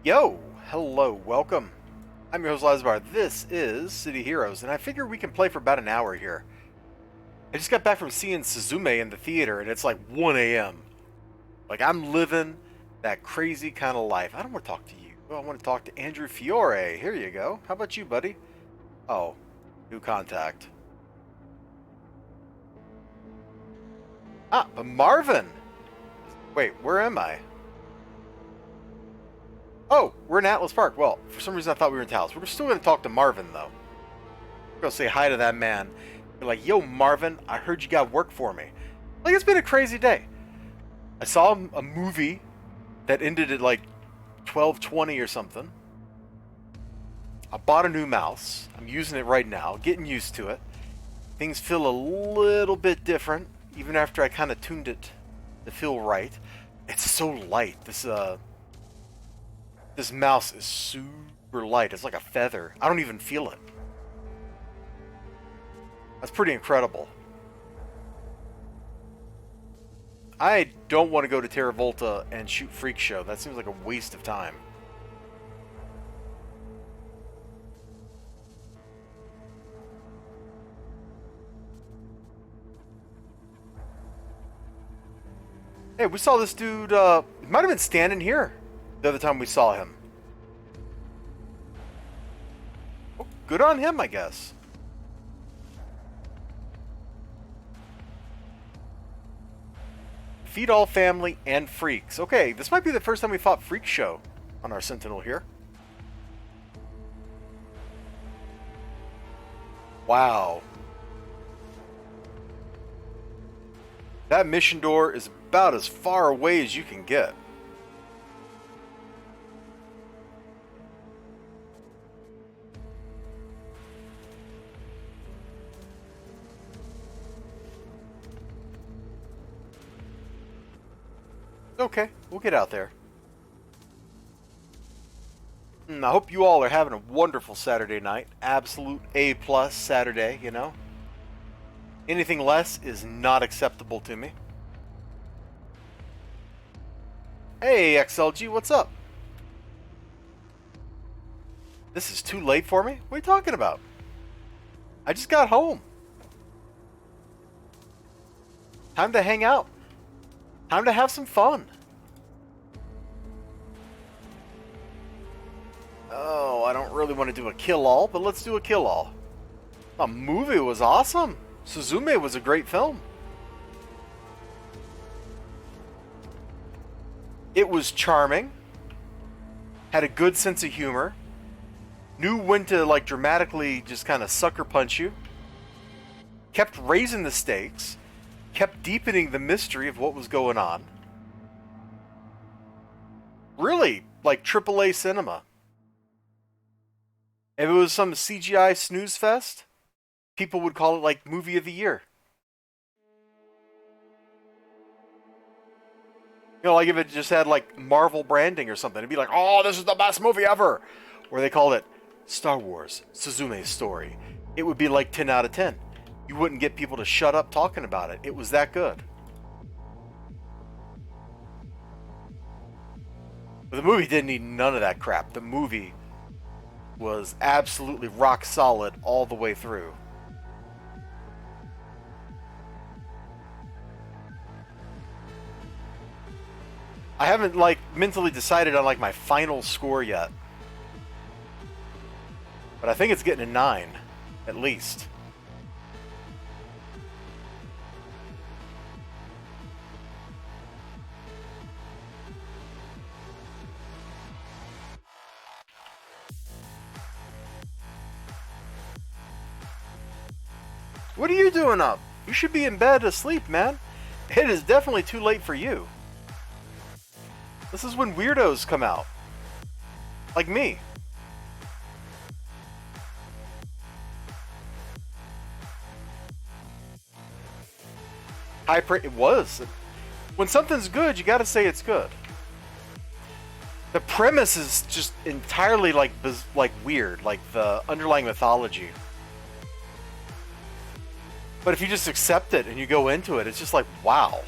Yo, hello, welcome. I'm your host Elizibar. This is City Heroes, and I figure we can play for about an hour here. I just got back from seeing Suzume in the theater, and it's like 1 a.m. Like, I'm living that crazy kind of life. I don't want to talk to you. I want to talk to Andrew Fiore. Here you go. How about you, buddy? Oh, new contact. Ah, but Marvin! Wait, where am I? Oh, we're in Atlas Park. Well, for some reason I thought we were in Taos. We're still going to talk to Marvin, though. We're going to say hi to that man. Be like, yo, Marvin, I heard you got work for me. Like, it's been a crazy day. I saw a movie that ended at like 12:20 or something. I bought a new mouse. I'm using it right now, getting used to it. Things feel a little bit different, even after I kind of tuned it to feel right. It's so light. This mouse is super light. It's like a feather. I don't even feel it. That's pretty incredible. I don't want to go to Terra Volta and shoot Freak Show. That seems like a waste of time. Hey, we saw this dude, he might have been standing here the other time we saw him. Oh, good on him, I guess. Feed all family and freaks. Okay, this might be the first time we fought Freak Show on our Sentinel here. Wow. That mission door is about as far away as you can get. Okay, we'll get out there. I hope you all are having a wonderful Saturday night. Absolute A+ Saturday, you know? Anything less is not acceptable to me. Hey, XLG, what's up? This is too late for me? What are you talking about? I just got home. Time to hang out. Time to have some fun. Oh, I don't really want to do a kill-all, but let's do a kill-all. The movie was awesome. Suzume was a great film. It was charming. Had a good sense of humor. Knew when to, like, dramatically just kind of sucker punch you. Kept raising the stakes. Kept deepening the mystery of what was going on. Really, like AAA cinema. If it was some CGI snooze fest, people would call it like movie of the year. You know, like if it just had like Marvel branding or something, it'd be like, oh, this is the best movie ever. Or they called it Star Wars, Suzume's Story. It would be like 10 out of 10. You wouldn't get people to shut up talking about it. It was that good. But the movie didn't need none of that crap. The movie was absolutely rock solid all the way through. I haven't like mentally decided on like my final score yet. But I think it's getting a 9, at least. What are you doing up? You should be in bed asleep, man. It is definitely too late for you. This is when weirdos come out. Like me. It was. When something's good, you gotta say it's good. The premise is just entirely like weird, like the underlying mythology. But if you just accept it and you go into it, it's just like, wow.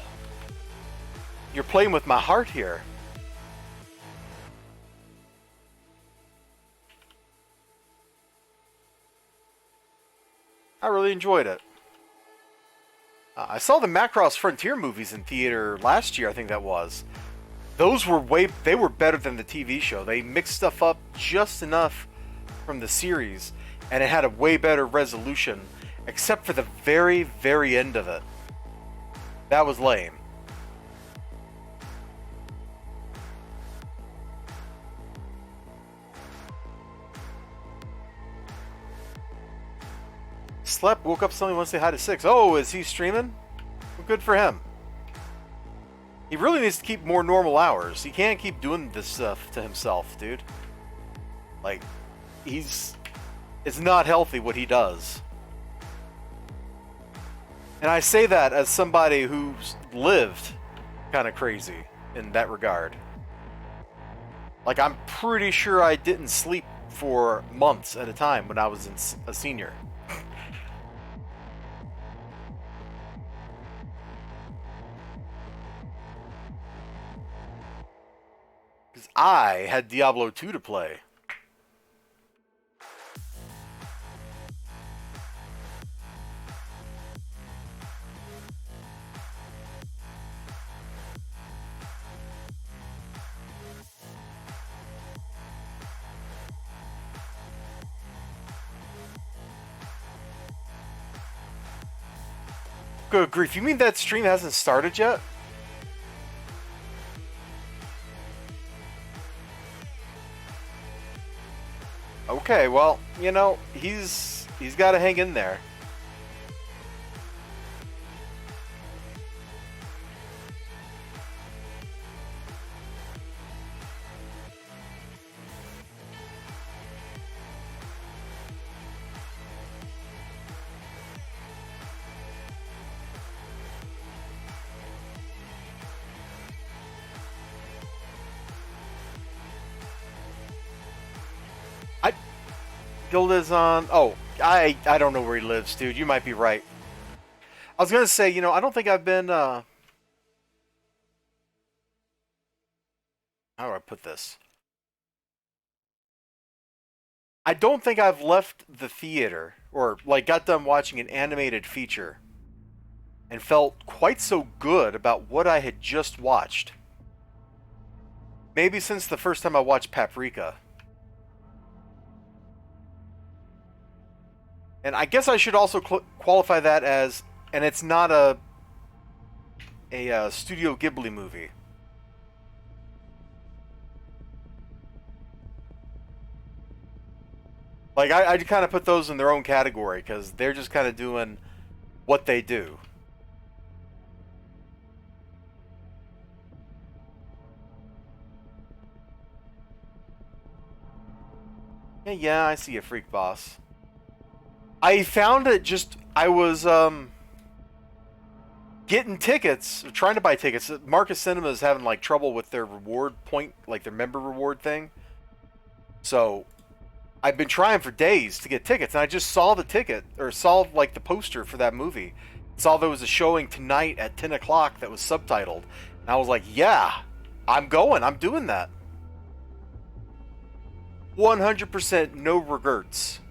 You're playing with my heart here. I really enjoyed it. I saw the Macross Frontier movies in theater last year, I think that was. Those were they were better than the TV show. They mixed stuff up just enough from the series, and it had a way better resolution, except for the very, very end of it. That was lame. Slept, woke up suddenly, want to say hi to Six. Oh, is he streaming? Well, good for him. He really needs to keep more normal hours. He can't keep doing this stuff to himself, dude. Like, it's not healthy what he does. And I say that as somebody who's lived kind of crazy in that regard. Like, I'm pretty sure I didn't sleep for months at a time when I was a senior. Because I had Diablo 2 to play. Good grief, you mean that stream hasn't started yet? Okay, well, you know, he's got to hang in there. Gilda's on. Oh, I don't know where he lives, dude. You might be right. I was gonna say, you know, I don't think I've been. How do I put this? I don't think I've left the theater or like got done watching an animated feature and felt quite so good about what I had just watched. Maybe since the first time I watched Paprika. And I guess I should also qualify that as, and it's not a Studio Ghibli movie. Like, I kind of put those in their own category, because they're just kind of doing what they do. Yeah, I see a freak boss. I found it just, I was getting tickets, or trying to buy tickets. Marcus Cinema is having like trouble with their reward point, like their member reward thing. So I've been trying for days to get tickets, and I just saw the ticket, or saw like the poster for that movie. Saw there was a showing tonight at 10 o'clock that was subtitled. And I was like, yeah, I'm going, I'm doing that. 100% no regrets.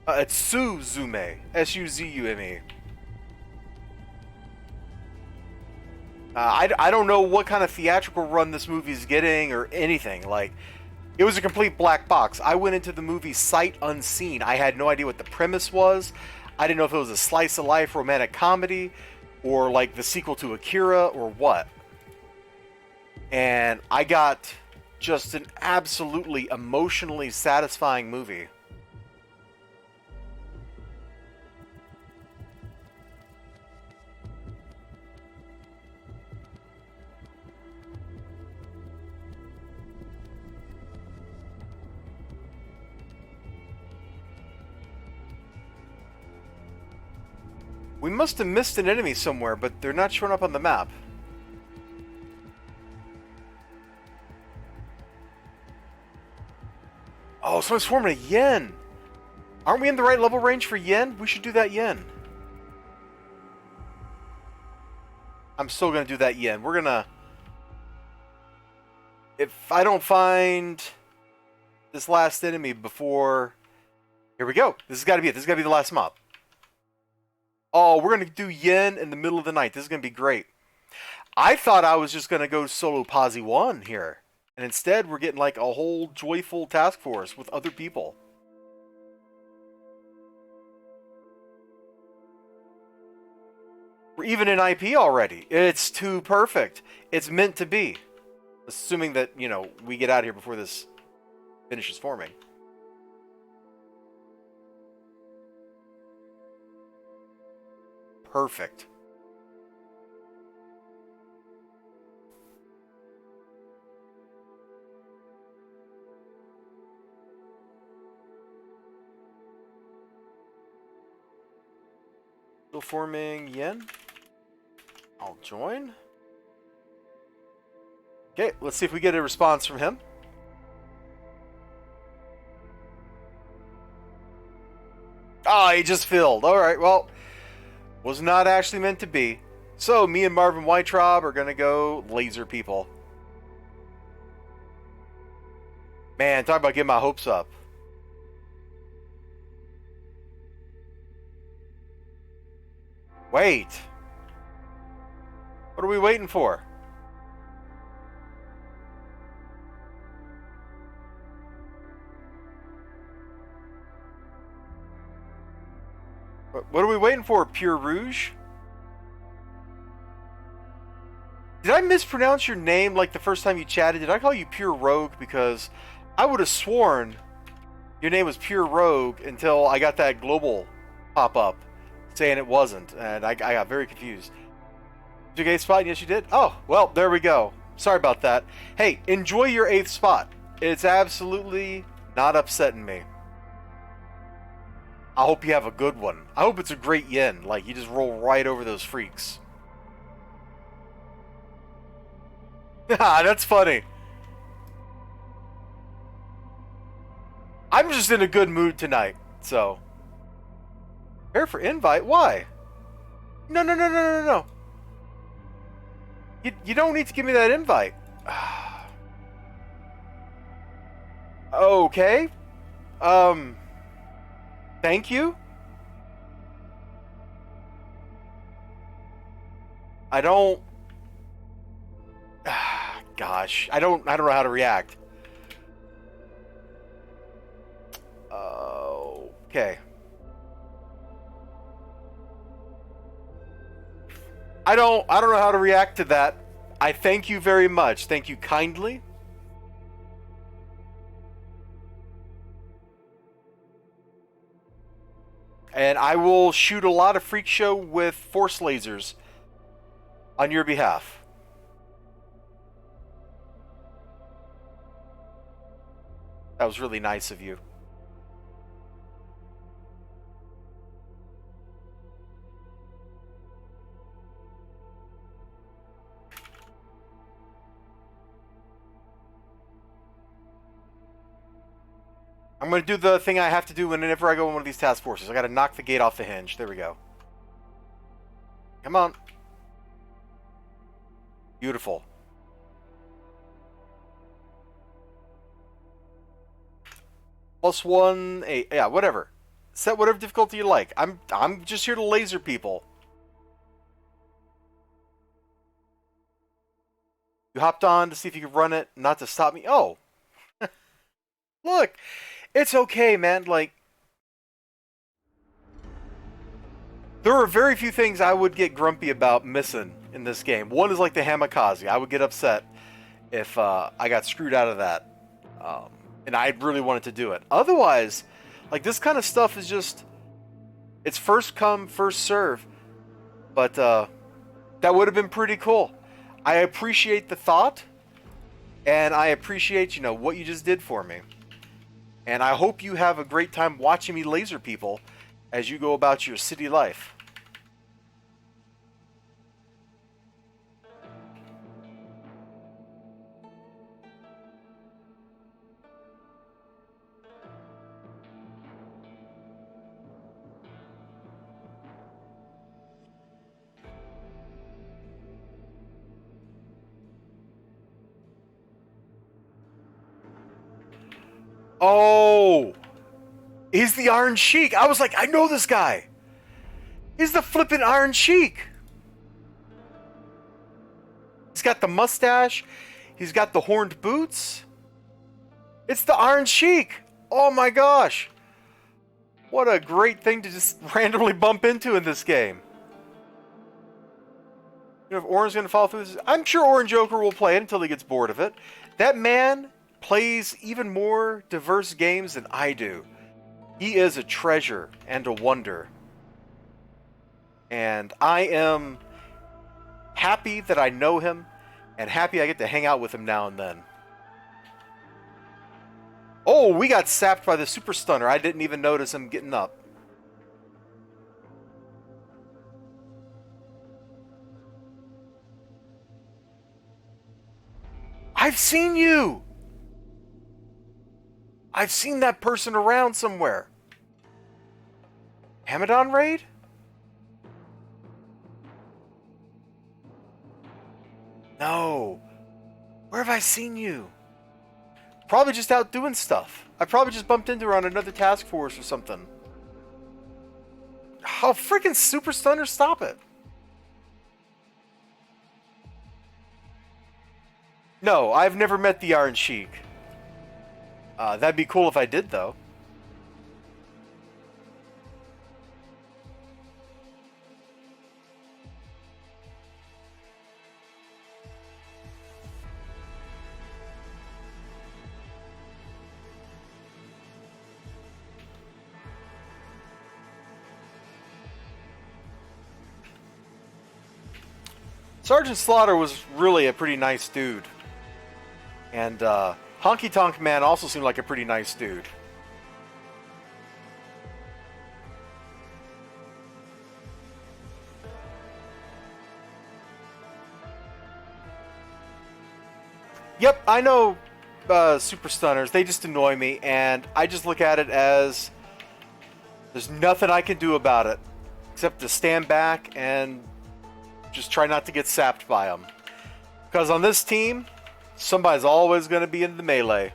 It's Suzume. S-U-Z-U-M-E. I don't know what kind of theatrical run this movie is getting or anything. Like, it was a complete black box. I went into the movie sight unseen. I had no idea what the premise was. I didn't know if it was a slice of life romantic comedy or like the sequel to Akira or what. And I got just an absolutely emotionally satisfying movie. We must have missed an enemy somewhere, but they're not showing up on the map. Oh, someone's forming a yen. Aren't we in the right level range for yen? We should do that yen. I'm still going to do that yen. We're going to If I don't find this last enemy before... Here we go. This has got to be it. This has got to be the last mob. Oh, we're going to do Yin in the middle of the night. This is going to be great. I thought I was just going to go solo Posse 1 here. And instead, we're getting like a whole joyful task force with other people. We're even in IP already. It's too perfect. It's meant to be. Assuming that, you know, we get out of here before this finishes forming. Perfect. Still forming Yin. I'll join. Okay, let's see if we get a response from him. Ah, he just filled. Alright, well, was not actually meant to be. So, me and Marvin Weitraub are going to go laser people. Man, talk about getting my hopes up. Wait. What are we waiting for? What are we waiting for, Pure Rouge? Did I mispronounce your name like the first time you chatted? Did I call you Pure Rogue? Because I would have sworn your name was Pure Rogue until I got that global pop-up saying it wasn't, and I got very confused. Did you get 8th spot? Yes, you did? Oh, well, there we go. Sorry about that. Hey, enjoy your 8th spot. It's absolutely not upsetting me. I hope you have a good one. I hope it's a great yin. Like, you just roll right over those freaks. That's funny. I'm just in a good mood tonight, so. Prepare for invite? Why? No, no, no, no, no, no. You don't need to give me that invite. Okay. Thank you. I don't... Gosh, I don't know how to react. Okay. I don't know how to react to that. I thank you very much. Thank you kindly. And I will shoot a lot of freak show with force lasers on your behalf. That was really nice of you. I'm going to do the thing I have to do whenever I go in one of these task forces. I got to knock the gate off the hinge. There we go. Come on. Beautiful. +1, 8. Yeah, whatever. Set whatever difficulty you like. I'm just here to laser people. You hopped on to see if you could run it, not to stop me. Oh. Look. It's okay, man. Like, there are very few things I would get grumpy about missing in this game. One is like the Hamikaze. I would get upset if I got screwed out of that. And I really wanted to do it. Otherwise, like, this kind of stuff is just... It's first come, first serve. But that would have been pretty cool. I appreciate the thought. And I appreciate, you know, what you just did for me. And I hope you have a great time watching me laser people as you go about your city life. Oh, he's the Iron Sheik. I was like, I know this guy. He's the flippin' Iron Sheik. He's got the mustache. He's got the horned boots. It's the Iron Sheik. Oh my gosh. What a great thing to just randomly bump into in this game. You know, if Orange's going to follow through this, I'm sure Orange Joker will play it until he gets bored of it. That man plays even more diverse games than I do. He is a treasure and a wonder. And I am happy that I know him, and happy I get to hang out with him now and then. Oh, we got sapped by the Super Stunner. I didn't even notice him getting up. I've seen you! I've seen that person around somewhere. Hamadon raid? No. Where have I seen you? Probably just out doing stuff. I probably just bumped into her on another task force or something. Oh, freaking Super Stunner, stop it. No, I've never met the Iron Sheik. That'd be cool if I did, though. Sergeant Slaughter was really a pretty nice dude. And Honky Tonk Man also seemed like a pretty nice dude. Yep, I know Super Stunners. They just annoy me, and I just look at it as there's nothing I can do about it except to stand back and just try not to get sapped by them. Because on this team, somebody's always going to be in the melee.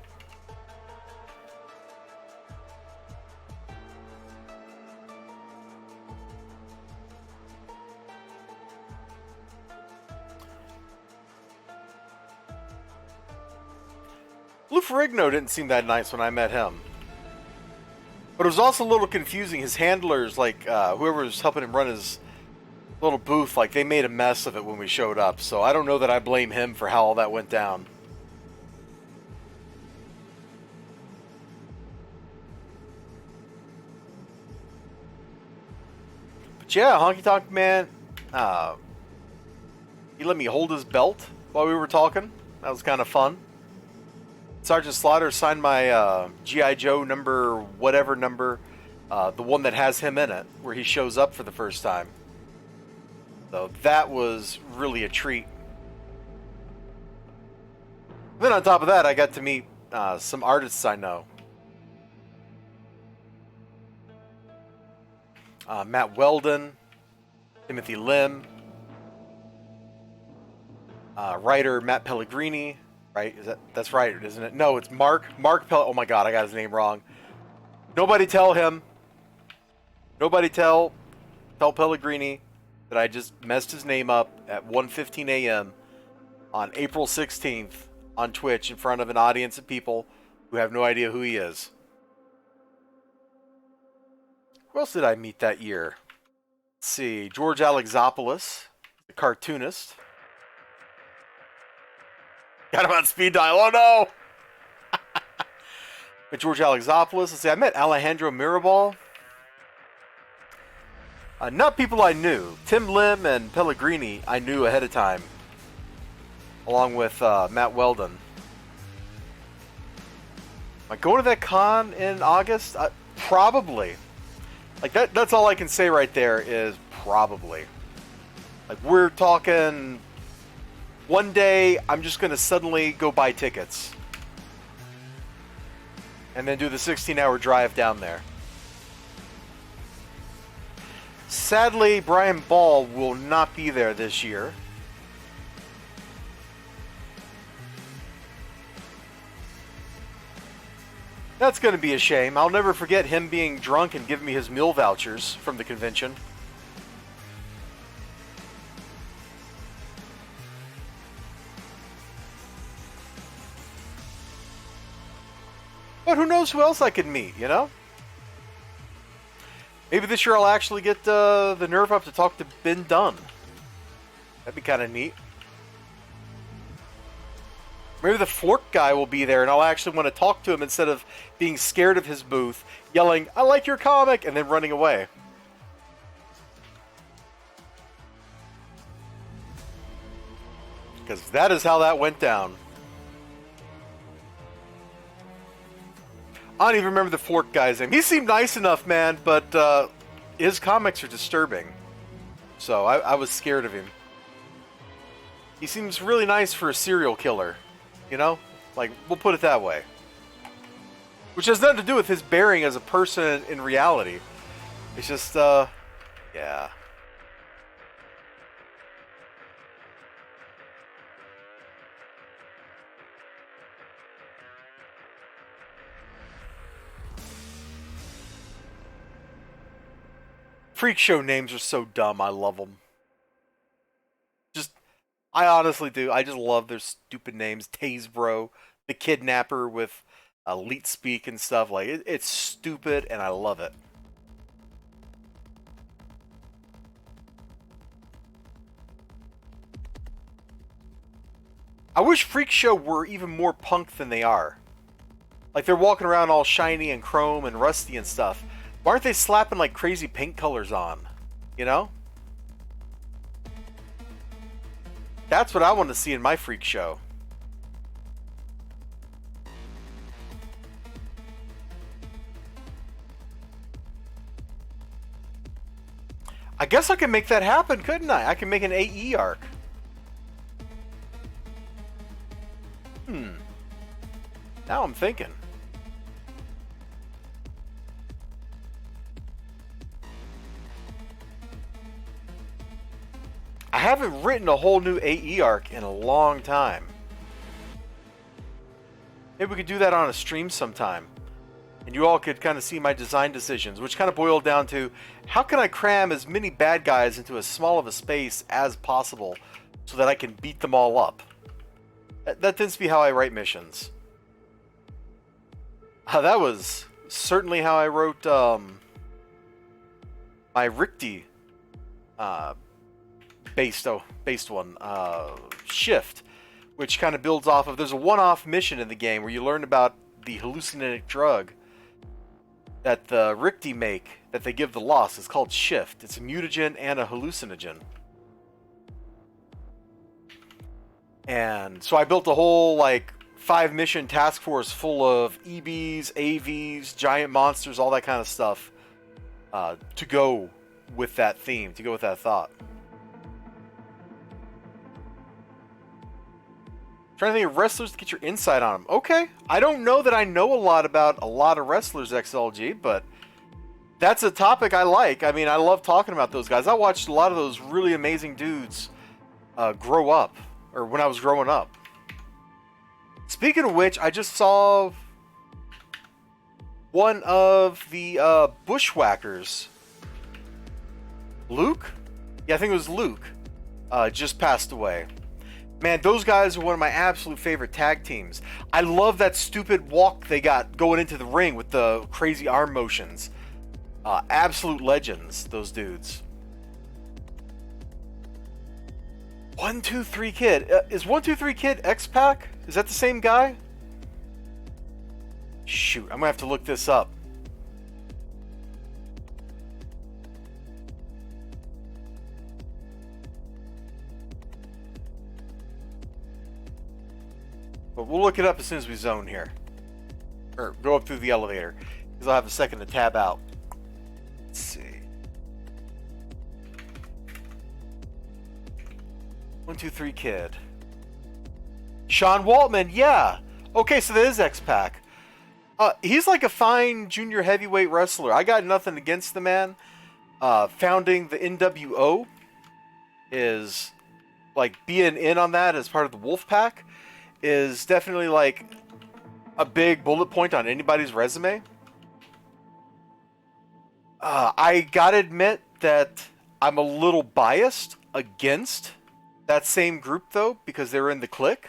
Lou Ferrigno didn't seem that nice when I met him. But it was also a little confusing. His handlers, like whoever was helping him run his little booth, like they made a mess of it when we showed up. So I don't know that I blame him for how all that went down. But yeah, Honky Tonk Man, he let me hold his belt while we were talking. That was kind of fun. Sergeant Slaughter signed my G.I. Joe number, whatever number, the one that has him in it, where he shows up for the first time. So that was really a treat. Then on top of that, I got to meet some artists I know. Matt Weldon, Timothy Lim, writer Matt Pellegrini. Right? That's right, isn't it? No, it's Mark Oh my god, I got his name wrong. Nobody tell him. Nobody tell Pellegrini that I just messed his name up at 1:15 a.m. on April 16th on Twitch in front of an audience of people who have no idea who he is. Who else did I meet that year? Let's see. George Alexopoulos, the cartoonist. Got him on speed dial. Oh no! But George Alexopoulos. Let's see. I met Alejandro Mirabal. Not people I knew. Tim Lim and Pellegrini I knew ahead of time, along with Matt Weldon. Am I going to that con in August? Probably. Like that's all I can say right there is probably. Like we're talking. One day, I'm just going to suddenly go buy tickets. And then do the 16-hour drive down there. Sadly, Brian Ball will not be there this year. That's going to be a shame. I'll never forget him being drunk and giving me his meal vouchers from the convention. But who knows who else I could meet, you know? Maybe this year I'll actually get the nerve up to talk to Ben Dunn. That'd be kind of neat. Maybe the Fork guy will be there and I'll actually want to talk to him instead of being scared of his booth, yelling, "I like your comic," and then running away. Because that is how that went down. I don't even remember the Fork guy's name. He seemed nice enough, man, but his comics are disturbing. So I was scared of him. He seems really nice for a serial killer. You know? Like, we'll put it that way. Which has nothing to do with his bearing as a person in reality. It's just, yeah. Freak show names are so dumb, I love them. I honestly do. I just love their stupid names. Tasebro, the Kidnapper with elite speak and stuff. Like, it's stupid, and I love it. I wish Freak Show were even more punk than they are. Like, they're walking around all shiny and chrome and rusty and stuff. Why aren't they slapping, like, crazy paint colors on? You know? That's what I want to see in my Freak Show. I guess I can make that happen, couldn't I? I can make an AE arc. Now I'm thinking. I haven't written a whole new AE arc in a long time. Maybe we could do that on a stream sometime. And you all could kind of see my design decisions, which kind of boiled down to how can I cram as many bad guys into as small of a space as possible so that I can beat them all up. That tends to be how I write missions. That was certainly how I wrote my Richte based one, Shift, which kind of builds off of, there's a one-off mission in the game where you learn about the hallucinogenic drug that the Richte make that they give the Lost. It's called Shift. It's a mutagen and a hallucinogen. And so I built a whole, like, 5-mission task force full of EBs, AVs, giant monsters, all that kind of stuff to go with that theme, to go with that thought. Trying to think of wrestlers to get your insight on them. Okay, I don't know that I know a lot about a lot of wrestlers, XLG, but that's a topic I like. I mean, I love talking about those guys. I watched a lot of those really amazing dudes grow up, or when I was growing up. Speaking of which, I just saw one of the Bushwhackers. Luke? Yeah, I think it was Luke. Just passed away. Man, those guys are one of my absolute favorite tag teams. I love that stupid walk they got going into the ring with the crazy arm motions. Absolute legends, those dudes. 123 Kid. Is 123 Kid X-Pac? Is that the same guy? Shoot, I'm gonna have to look this up. But we'll look it up as soon as we zone here. Or go up through the elevator. Because I'll have a second to tab out. Let's see. 123 Kid. Sean Waltman, yeah. Okay, so that is X-Pac. He's like a fine junior heavyweight wrestler. I got nothing against the man. Founding the NWO is like being in on that as part of the Wolfpack is definitely like a big bullet point on anybody's resume. I gotta admit that I'm a little biased against that same group, though, because they were in the clique.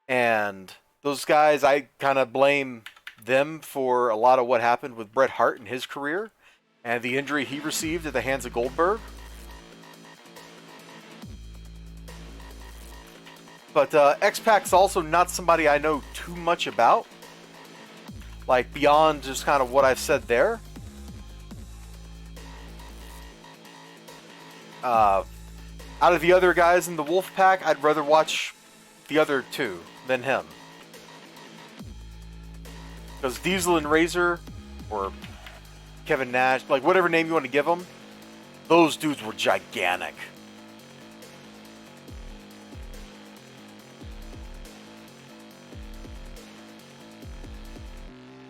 And those guys, I kind of blame them for a lot of what happened with Bret Hart in his career and the injury he received at the hands of Goldberg. But X-Pac's also not somebody I know too much about. Like, beyond just kind of what I've said there. Out of the other guys in the Wolfpack, I'd rather watch the other two than him. Because Diesel and Razor, or Kevin Nash, like whatever name you want to give them, those dudes were gigantic.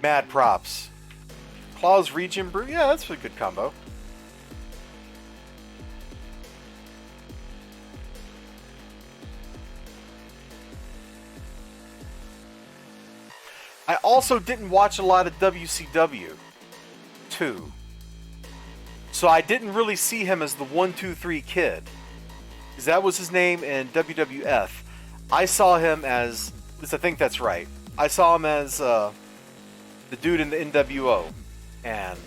Mad props. Claws Region Brew, yeah, that's a good combo. I also didn't watch a lot of WCW, too. So I didn't really see him as the 1-2-3 Kid. Because that was his name in WWF. I saw him as, at least I think that's right, I saw him as the dude in the NWO. And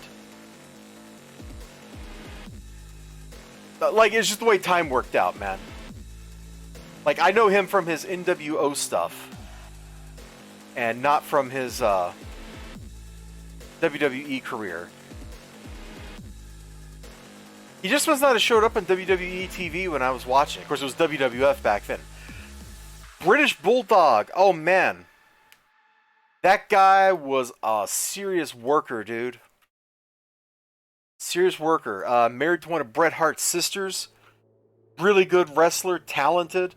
like, it's just the way time worked out, man. Like, I know him from his NWO stuff. And not from his WWE career. He just must not have showed up on WWE TV when I was watching. Of course, it was WWF back then. British Bulldog. Oh, man. That guy was a serious worker, dude. Serious worker. Married to one of Bret Hart's sisters. Really good wrestler. Talented.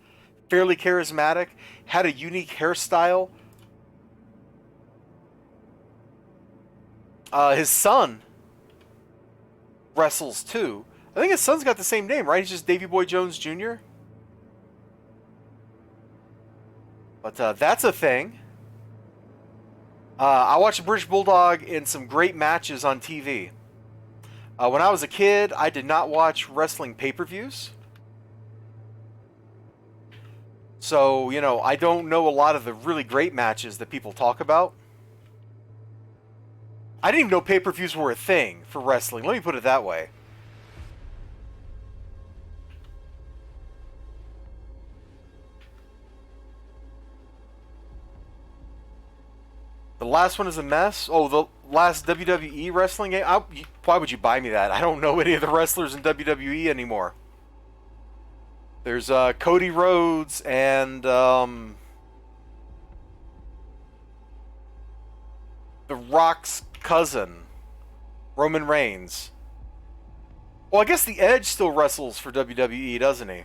Fairly charismatic. Had a unique hairstyle. His son wrestles too. I think his son's got the same name, right? He's just Davey Boy Jones Jr. But that's a thing. I watched British Bulldog in some great matches on TV. When I was a kid, I did not watch wrestling pay-per-views. So, you know, I don't know a lot of the really great matches that people talk about. I didn't even know pay-per-views were a thing for wrestling. Let me put it that way. The last one is a mess. Oh, the last WWE wrestling game? Why would you buy me that? I don't know any of the wrestlers in WWE anymore. There's Cody Rhodes and The Rock's cousin, Roman Reigns. Well, I guess the Edge still wrestles for WWE, doesn't he?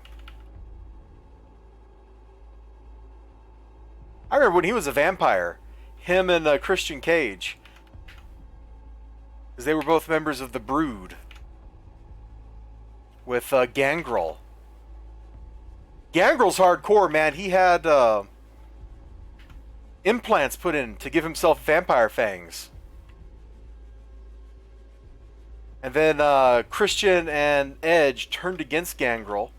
I remember when he was a vampire. Him and Christian Cage. Because they were both members of the Brood. With Gangrel. Gangrel's hardcore, man. He had implants put in to give himself vampire fangs. And then Christian and Edge turned against Gangrel.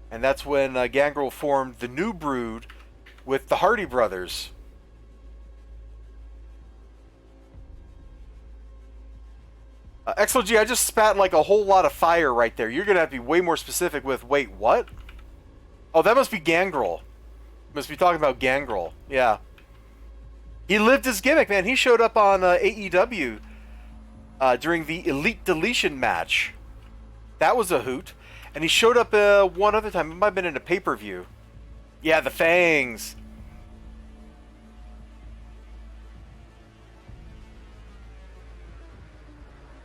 And that's when Gangrel formed the New Brood with the Hardy Brothers. XOG, I just spat like a whole lot of fire right there. You're going to have to be way more specific with, wait, what? Oh, that must be Gangrel. Must be talking about Gangrel. Yeah. He lived his gimmick, man. He showed up on AEW during the Elite Deletion match. That was a hoot. And he showed up one other time. It might have been in a pay-per-view. Yeah, the fangs.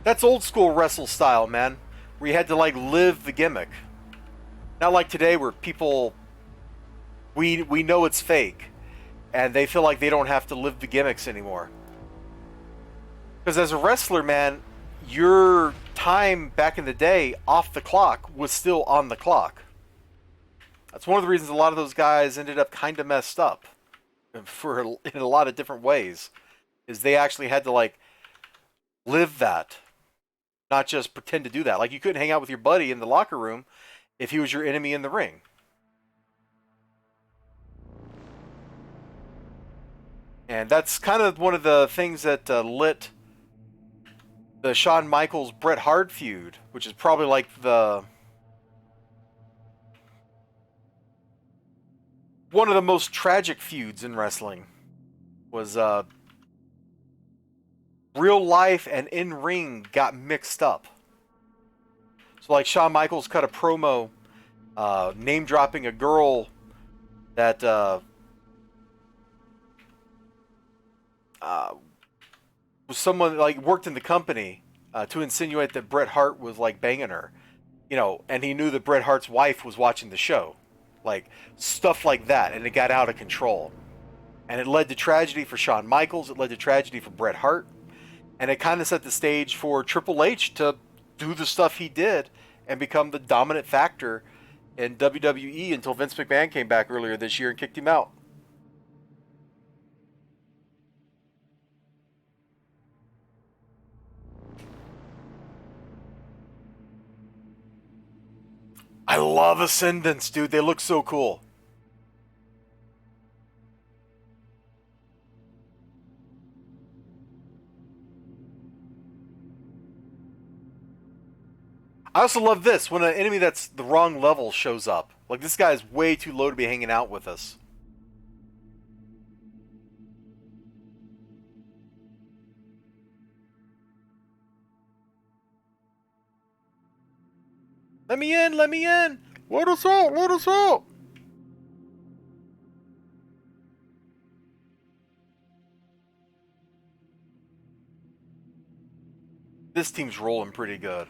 That's old school wrestle style, man. Where you had to, like, live the gimmick. Not like today where people... We know it's fake. And they feel like they don't have to live the gimmicks anymore. Because as a wrestler, man, your time back in the day off the clock was still on the clock. That's one of the reasons a lot of those guys ended up kind of messed up. for in a lot of different ways. Is they actually had to like live that, not just pretend to do that. Like you couldn't hang out with your buddy in the locker room if he was your enemy in the ring. And that's kind of one of the things that lit the Shawn Michaels Bret Hart feud, which is probably like the one of the most tragic feuds in wrestling. Was real life and in ring got mixed up. So like Shawn Michaels cut a promo name dropping a girl that was someone like worked in the company to insinuate that Bret Hart was like banging her, you know, and he knew that Bret Hart's wife was watching the show, like stuff like that, and it got out of control, and it led to tragedy for Shawn Michaels. It led to tragedy for Bret Hart, and it kind of set the stage for Triple H to do the stuff he did and become the dominant factor in WWE until Vince McMahon came back earlier this year and kicked him out. I love Ascendants, dude. They look so cool. I also love this when an enemy that's the wrong level shows up. Like this guy is way too low to be hanging out with us. Let me in, let me in. Let us out, let us out. This team's rolling pretty good.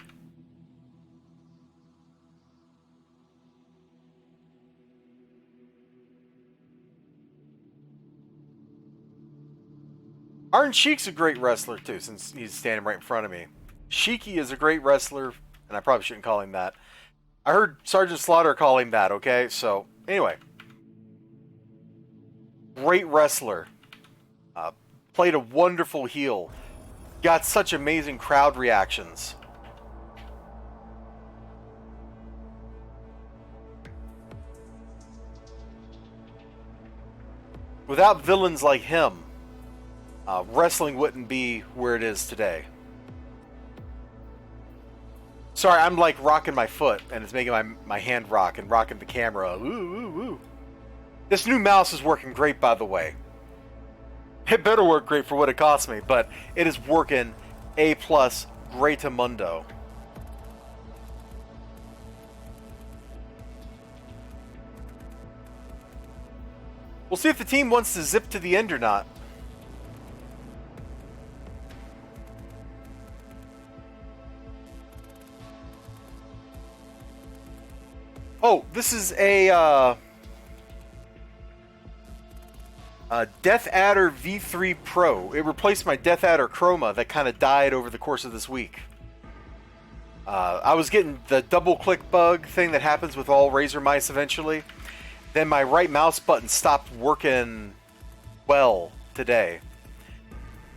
Iron Sheik's a great wrestler too, since he's standing right in front of me. Sheiky is a great wrestler, and I probably shouldn't call him that. I heard Sergeant Slaughter call him that, okay? So, anyway. Great wrestler. Played a wonderful heel. Got such amazing crowd reactions. Without villains like him, wrestling wouldn't be where it is today. Sorry, I'm like rocking my foot, and it's making my hand rock and rocking the camera. Ooh, ooh, ooh. This new mouse is working great, by the way. It better work great for what it cost me, but it is working A+, great-amundo. We'll see if the team wants to zip to the end or not. Oh, this is a Death Adder V3 Pro. It replaced my Death Adder Chroma that kind of died over the course of this week. I was getting the double click bug thing that happens with all Razor mice eventually. Then my right mouse button stopped working well today.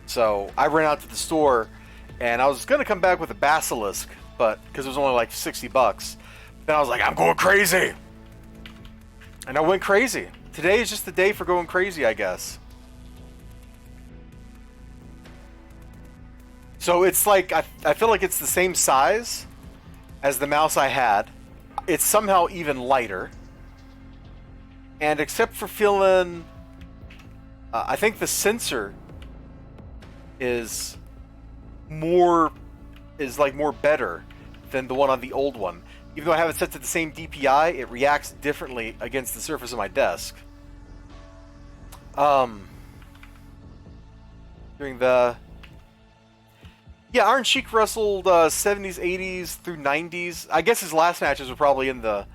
So I ran out to the store and I was going to come back with a Basilisk, but because it was only like $60. Then I was like, I'm going crazy. And I went crazy. Today is just the day for going crazy, I guess. So it's like, I feel like it's the same size as the mouse I had. It's somehow even lighter. And except for feeling, I think the sensor is more better than the one on the old one. Even though I have it set to the same DPI, it reacts differently against the surface of my desk. During the... Yeah, Iron Sheik wrestled 70s, 80s through 90s. I guess his last matches were probably in the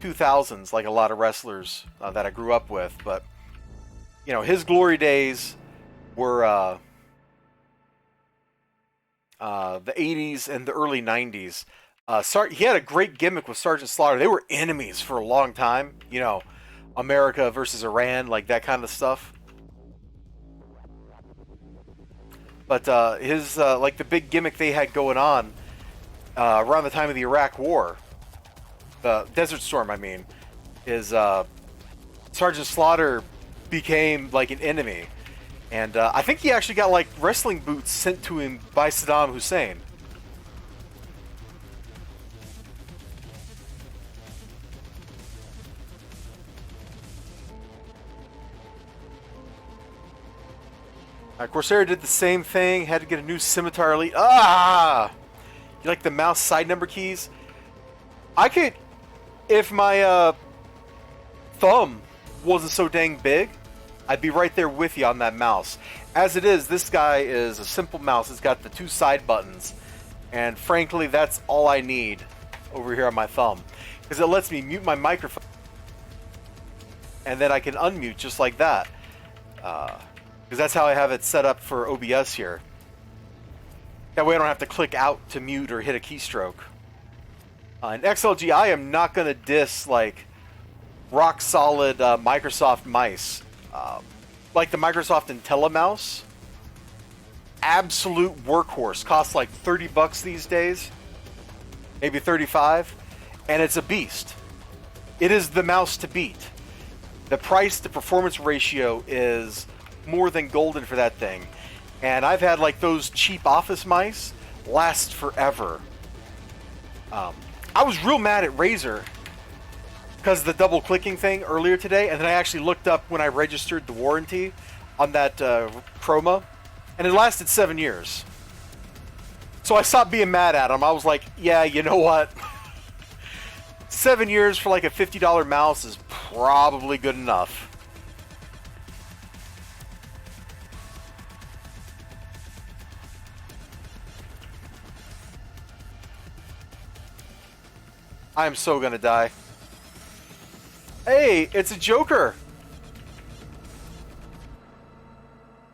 2000s, like a lot of wrestlers that I grew up with. But, you know, his glory days were the 80s and the early 90s. He had a great gimmick with Sergeant Slaughter. They were enemies for a long time. You know, America versus Iran, like that kind of stuff. But his like the big gimmick they had going on around the time of the Iraq War, the Desert Storm, I mean, is Sergeant Slaughter became like an enemy, and I think he actually got like wrestling boots sent to him by Saddam Hussein. Corsair did the same thing, had to get a new scimitar elite. Ah! You like the mouse side number keys? I could, if my thumb wasn't so dang big, I'd be right there with you on that mouse. As it is, this guy is a simple mouse. It's got the 2 side buttons, and frankly, that's all I need over here on my thumb, because it lets me mute my microphone, and then I can unmute just like that. Because that's how I have it set up for OBS here. That way I don't have to click out to mute or hit a keystroke. In XLG, I am not going to diss like rock solid Microsoft mice. Like the Microsoft IntelliMouse. Absolute workhorse. Costs like 30 bucks these days. Maybe 35. And it's a beast. It is the mouse to beat. The price to performance ratio is more than golden for that thing. And I've had like those cheap office mice last forever. I was real mad at Razer because of the double clicking thing earlier today, and then I actually looked up when I registered the warranty on that Chroma, and it lasted 7 years. So I stopped being mad at them. I was like, yeah, you know what? 7 years for like a $50 mouse is probably good enough. I am so gonna die. Hey, it's a Joker!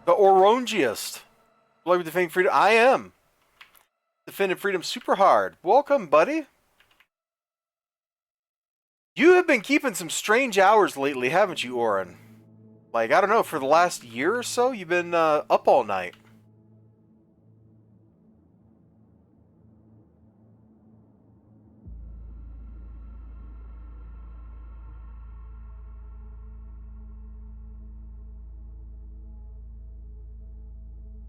The Orangiest. Like with defending freedom. I am. Defending freedom super hard. Welcome, buddy. You have been keeping some strange hours lately, haven't you, Oren? Like, I don't know, for the last year or so, you've been up all night.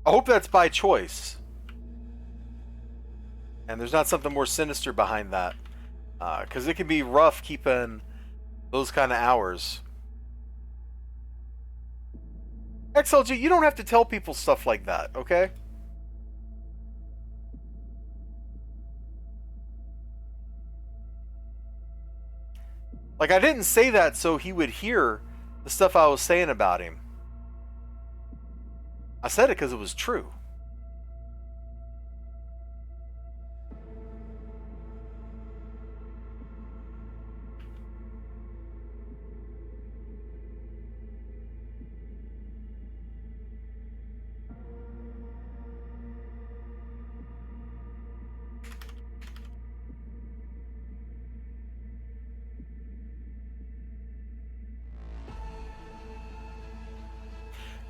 I hope that's by choice. And there's not something more sinister behind that. Because it can be rough keeping those kind of hours. XLG, you don't have to tell people stuff like that, okay? Like, I didn't say that so he would hear the stuff I was saying about him. I said it because it was true.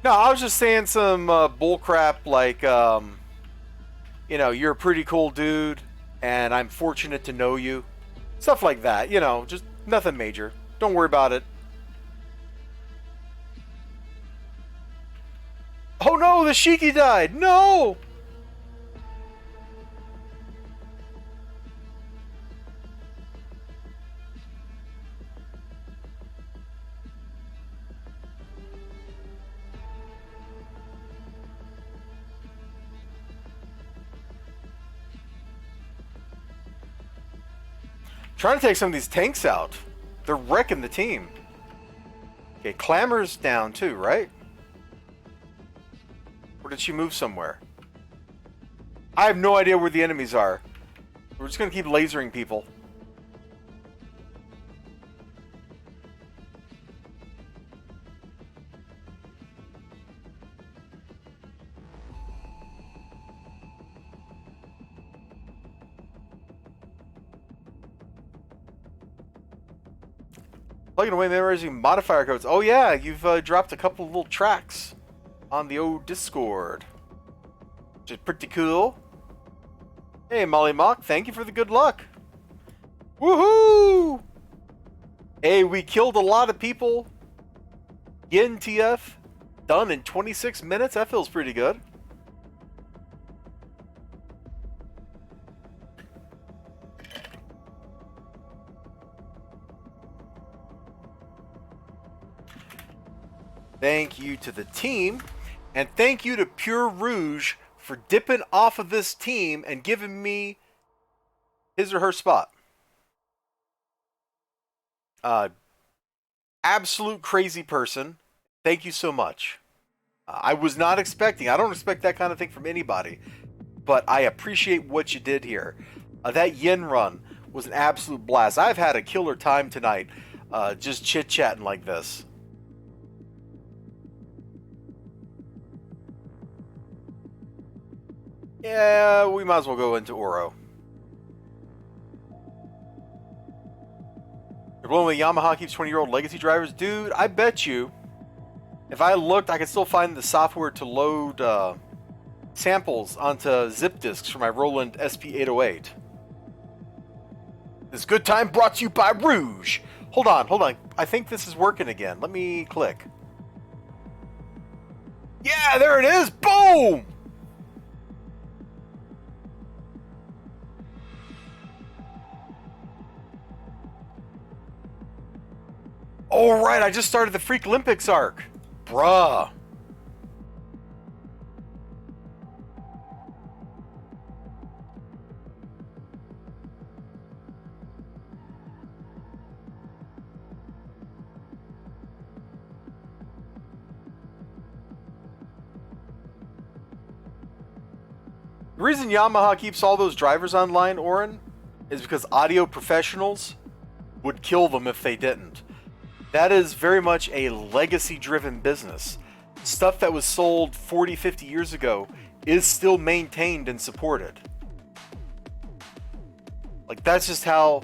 No, I was just saying some bullcrap like, you know, you're a pretty cool dude, and I'm fortunate to know you. Stuff like that, you know, just nothing major. Don't worry about it. Oh no, the Shiki died! No! Trying to take some of these tanks out. They're wrecking the team. Okay, Clamor's down too, right? Or did she move somewhere? I have no idea where the enemies are. We're just gonna keep lasering people. Plugging away memorizing modifier codes. Oh yeah, you've dropped a couple of little tracks on the old Discord. which is pretty cool. Hey, Molly Mock, thank you for the good luck. Woohoo! Hey, we killed a lot of people. Yin TF, done in 26 minutes. That feels pretty good. Thank you to the team, and thank you to Pure Rouge for dipping off of this team and giving me his or her spot. Absolute crazy person. Thank you so much. I was not expecting, I don't expect that kind of thing from anybody, but I appreciate what you did here. That yin run was an absolute blast. I've had a killer time tonight, just chit-chatting like this. Yeah, we might as well go into Oro. You're blowing away Yamaha keeps 20-year-old legacy drivers? Dude, I bet you, if I looked, I could still find the software to load samples onto zip disks for my Roland SP808. This good time brought to you by Rouge. Hold on. I think this is working again. Let me click. Yeah, there it is. Boom! Oh, right, I just started the Freak Olympics arc. Bruh. The reason Yamaha keeps all those drivers online, Oren, is because audio professionals would kill them if they didn't. That is very much a legacy-driven business. Stuff that was sold 40, 50 years ago is still maintained and supported. Like, that's just how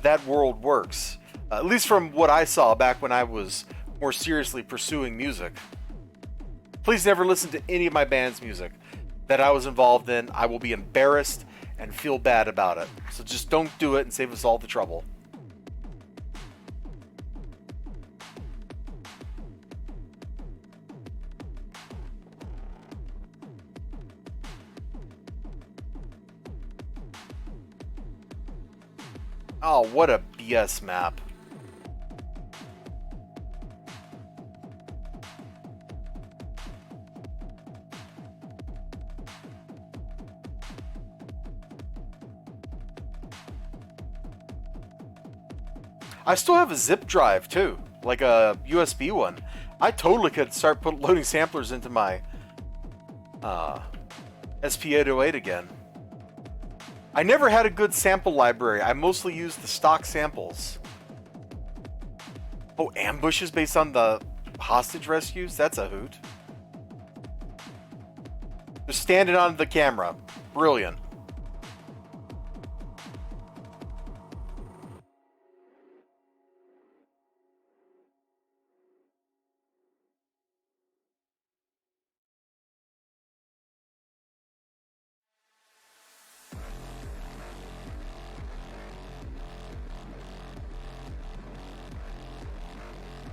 that world works. At least from what I saw back when I was more seriously pursuing music. Please never listen to any of my band's music that I was involved in. I will be embarrassed and feel bad about it. So just don't do it and save us all the trouble. Oh, what a BS map. I still have a zip drive too, like a USB one. I totally could start loading samplers into my SP808 again. I never had a good sample library. I mostly used the stock samples. Oh, ambushes based on the hostage rescues? That's a hoot. Just standing on the camera. Brilliant.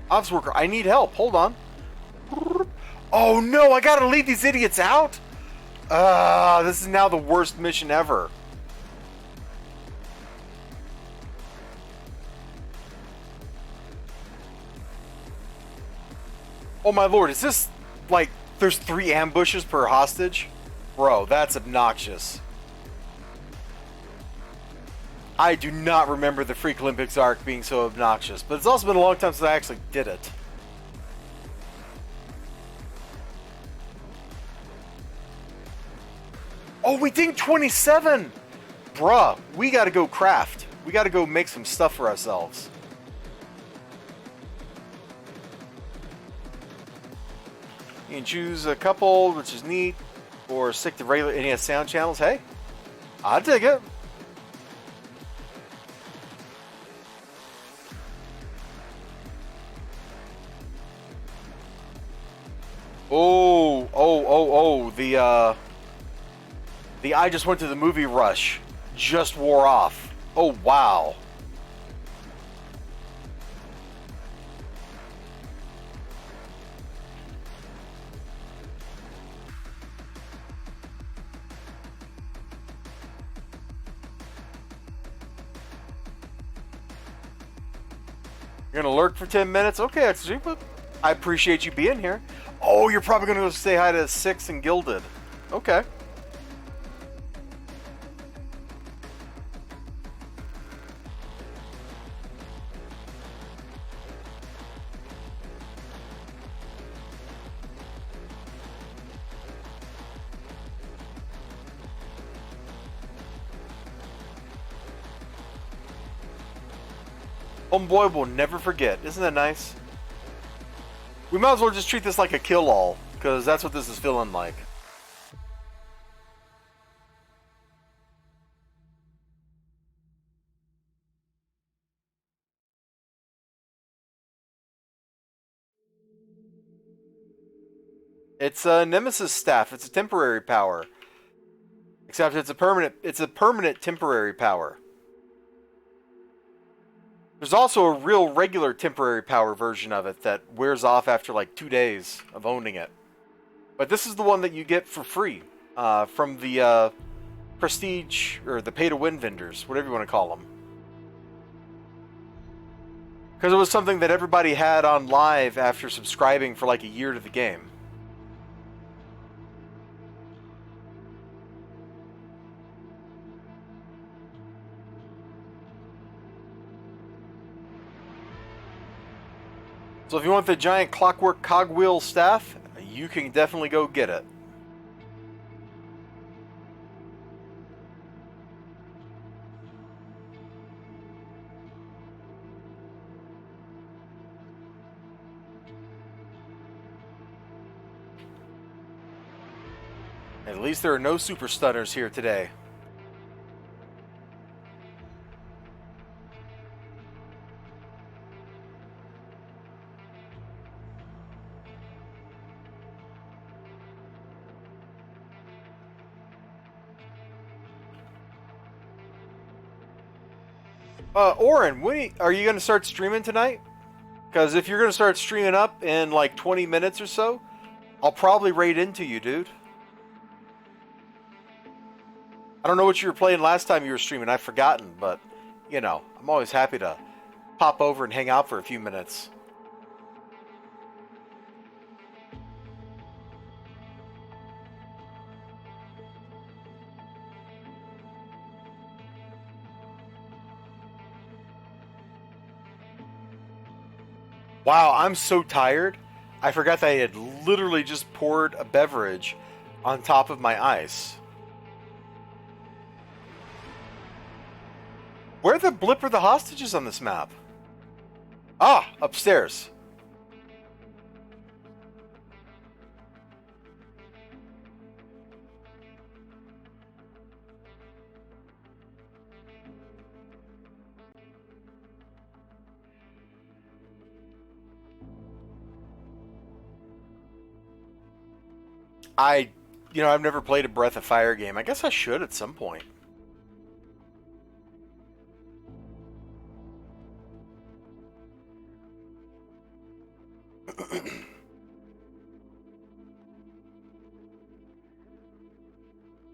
Ops worker, I need help. Hold on. Oh no, I gotta lead these idiots out? This is now the worst mission ever. Oh my lord, is this like there's 3 ambushes per hostage? Bro, that's obnoxious. I do not remember the Freak Olympics arc being so obnoxious, but it's also been a long time since I actually did it. Oh, we did 27! Bruh, we gotta go craft. We gotta go make some stuff for ourselves. You can choose a couple, which is neat, or stick to regular NES sound channels. Hey, I dig it. Oh, the The I just went to the movie rush just wore off. Oh, wow. You're gonna lurk for 10 minutes? Okay, I appreciate you being here. Oh, you're probably gonna go say hi to Six and Gilded. Okay. Homeboy will never forget. Isn't that nice? We might as well just treat this like a kill-all, because that's what this is feeling like. It's a Nemesis staff. It's a temporary power. Except it's a permanent temporary power. There's also a real regular temporary power version of it that wears off after like 2 days of owning it. But this is the one that you get for free from the prestige or the pay-to-win vendors, whatever you want to call them. Because it was something that everybody had on live after subscribing for like a year to the game. So if you want the giant clockwork cogwheel staff, you can definitely go get it. At least there are no super stunners here today. Oren, are you going to start streaming tonight? Because if you're going to start streaming up in like 20 minutes or so, I'll probably raid into you, dude. I don't know what you were playing last time you were streaming. I've forgotten, but, you know, I'm always happy to pop over and hang out for a few minutes. Wow, I'm so tired. I forgot that I had literally just poured a beverage on top of my ice. Where the blip are the hostages on this map? Ah, upstairs. I've never played a Breath of Fire game. I guess I should at some point.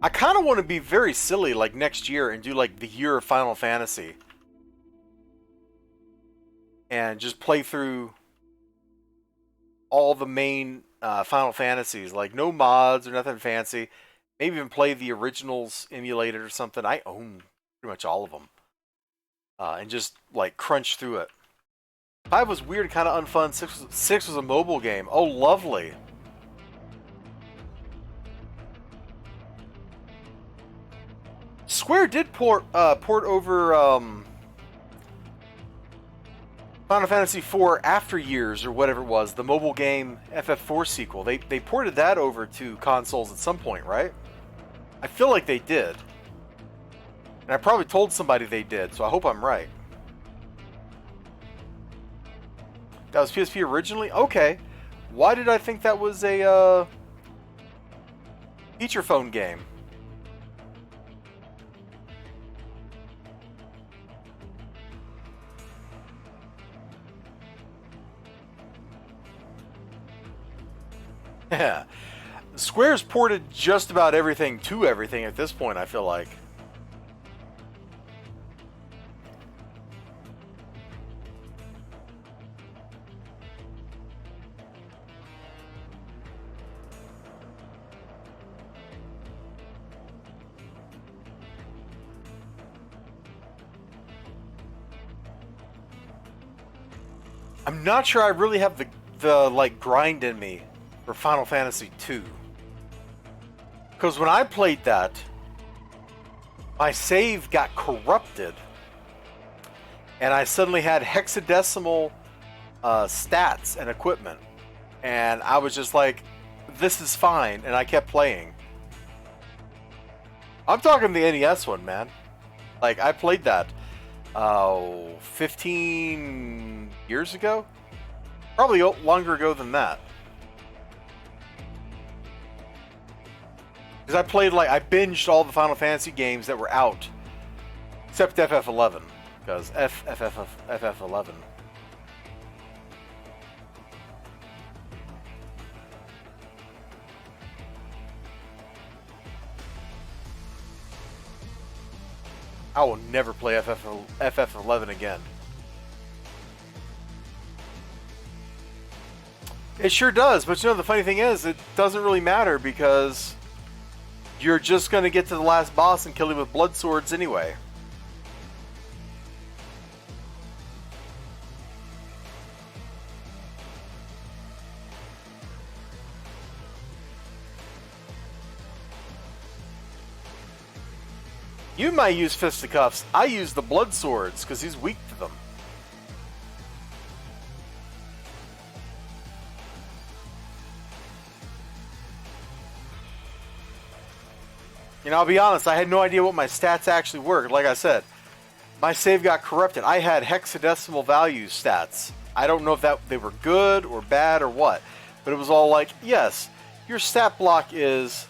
I kind of want to be very silly like next year and do like the year of Final Fantasy. And just play through all the main Final Fantasies. Like no mods or nothing fancy. Maybe even play the originals emulated or something. I own pretty much all of them. And just like crunch through it. 5 was weird, kind of unfun. 6 was a mobile game. Oh, lovely. Square did port over Final Fantasy IV After Years or whatever it was, the mobile game FF4 sequel. They ported that over to consoles at some point, right? I feel like they did. And I probably told somebody they did, so I hope I'm right. That was PSP originally? Okay. Why did I think that was a feature phone game? Square's ported just about everything to everything at this point, I feel like. I'm not sure I really have the like grind in me for Final Fantasy II. Because when I played that, my save got corrupted. And I suddenly had hexadecimal stats and equipment. And I was just like, this is fine. And I kept playing. I'm talking the NES one, man. Like, I played that 15 years ago? Probably longer ago than that. Because I played, like, I binged all the Final Fantasy games that were out. Except FF11. Because FF11. I will never play FF11 again. It sure does, but you know, the funny thing is, it doesn't really matter because you're just going to get to the last boss and kill him with blood swords anyway. You might use fisticuffs. I use the blood swords because he's weak to them. You know, I'll be honest, I had no idea what my stats actually were. Like I said, my save got corrupted. I had hexadecimal value stats. I don't know if they were good or bad or what. But it was all like, yes, your stat block is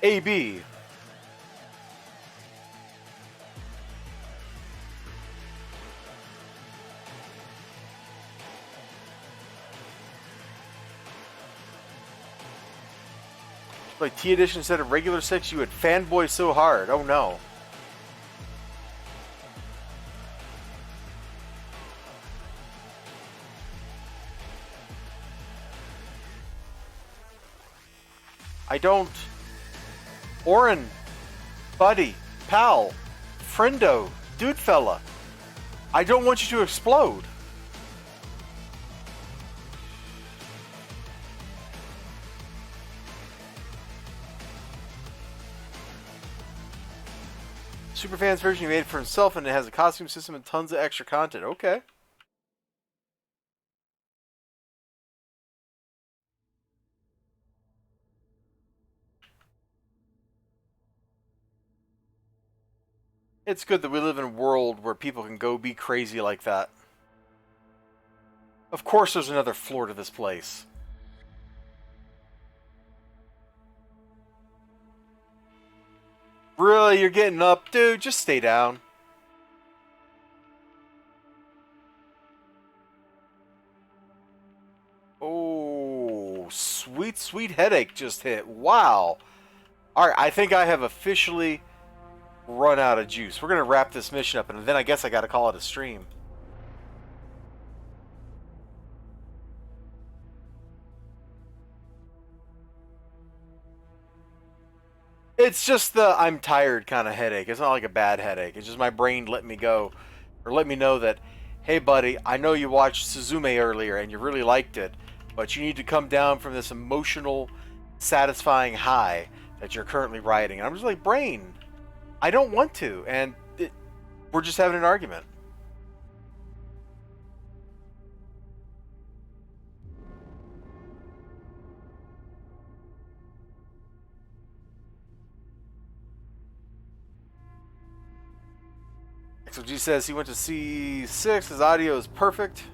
AB. Like T edition instead of regular 6, you would fanboy so hard. Oh no. I don't. Orin, buddy, pal, friendo, dude fella. I don't want you to explode. Superfans version he made for himself, and it has a costume system and tons of extra content. Okay. It's good that we live in a world where people can go be crazy like that. Of course there's another floor to this place. Really? You're getting up? Dude, just stay down. Oh, sweet, sweet headache just hit. Wow. Alright, I think I have officially run out of juice. We're going to wrap this mission up, and then I guess I got to call it a stream. It's just the I'm tired kind of headache. It's not like a bad headache. It's just my brain let me go, or let me know that, hey buddy, I know you watched Suzume earlier and you really liked it, but you need to come down from this emotional, satisfying high that you're currently riding. And I'm just like, brain, I don't want to, and we're just having an argument. XOG says he went to C6, his audio is perfect.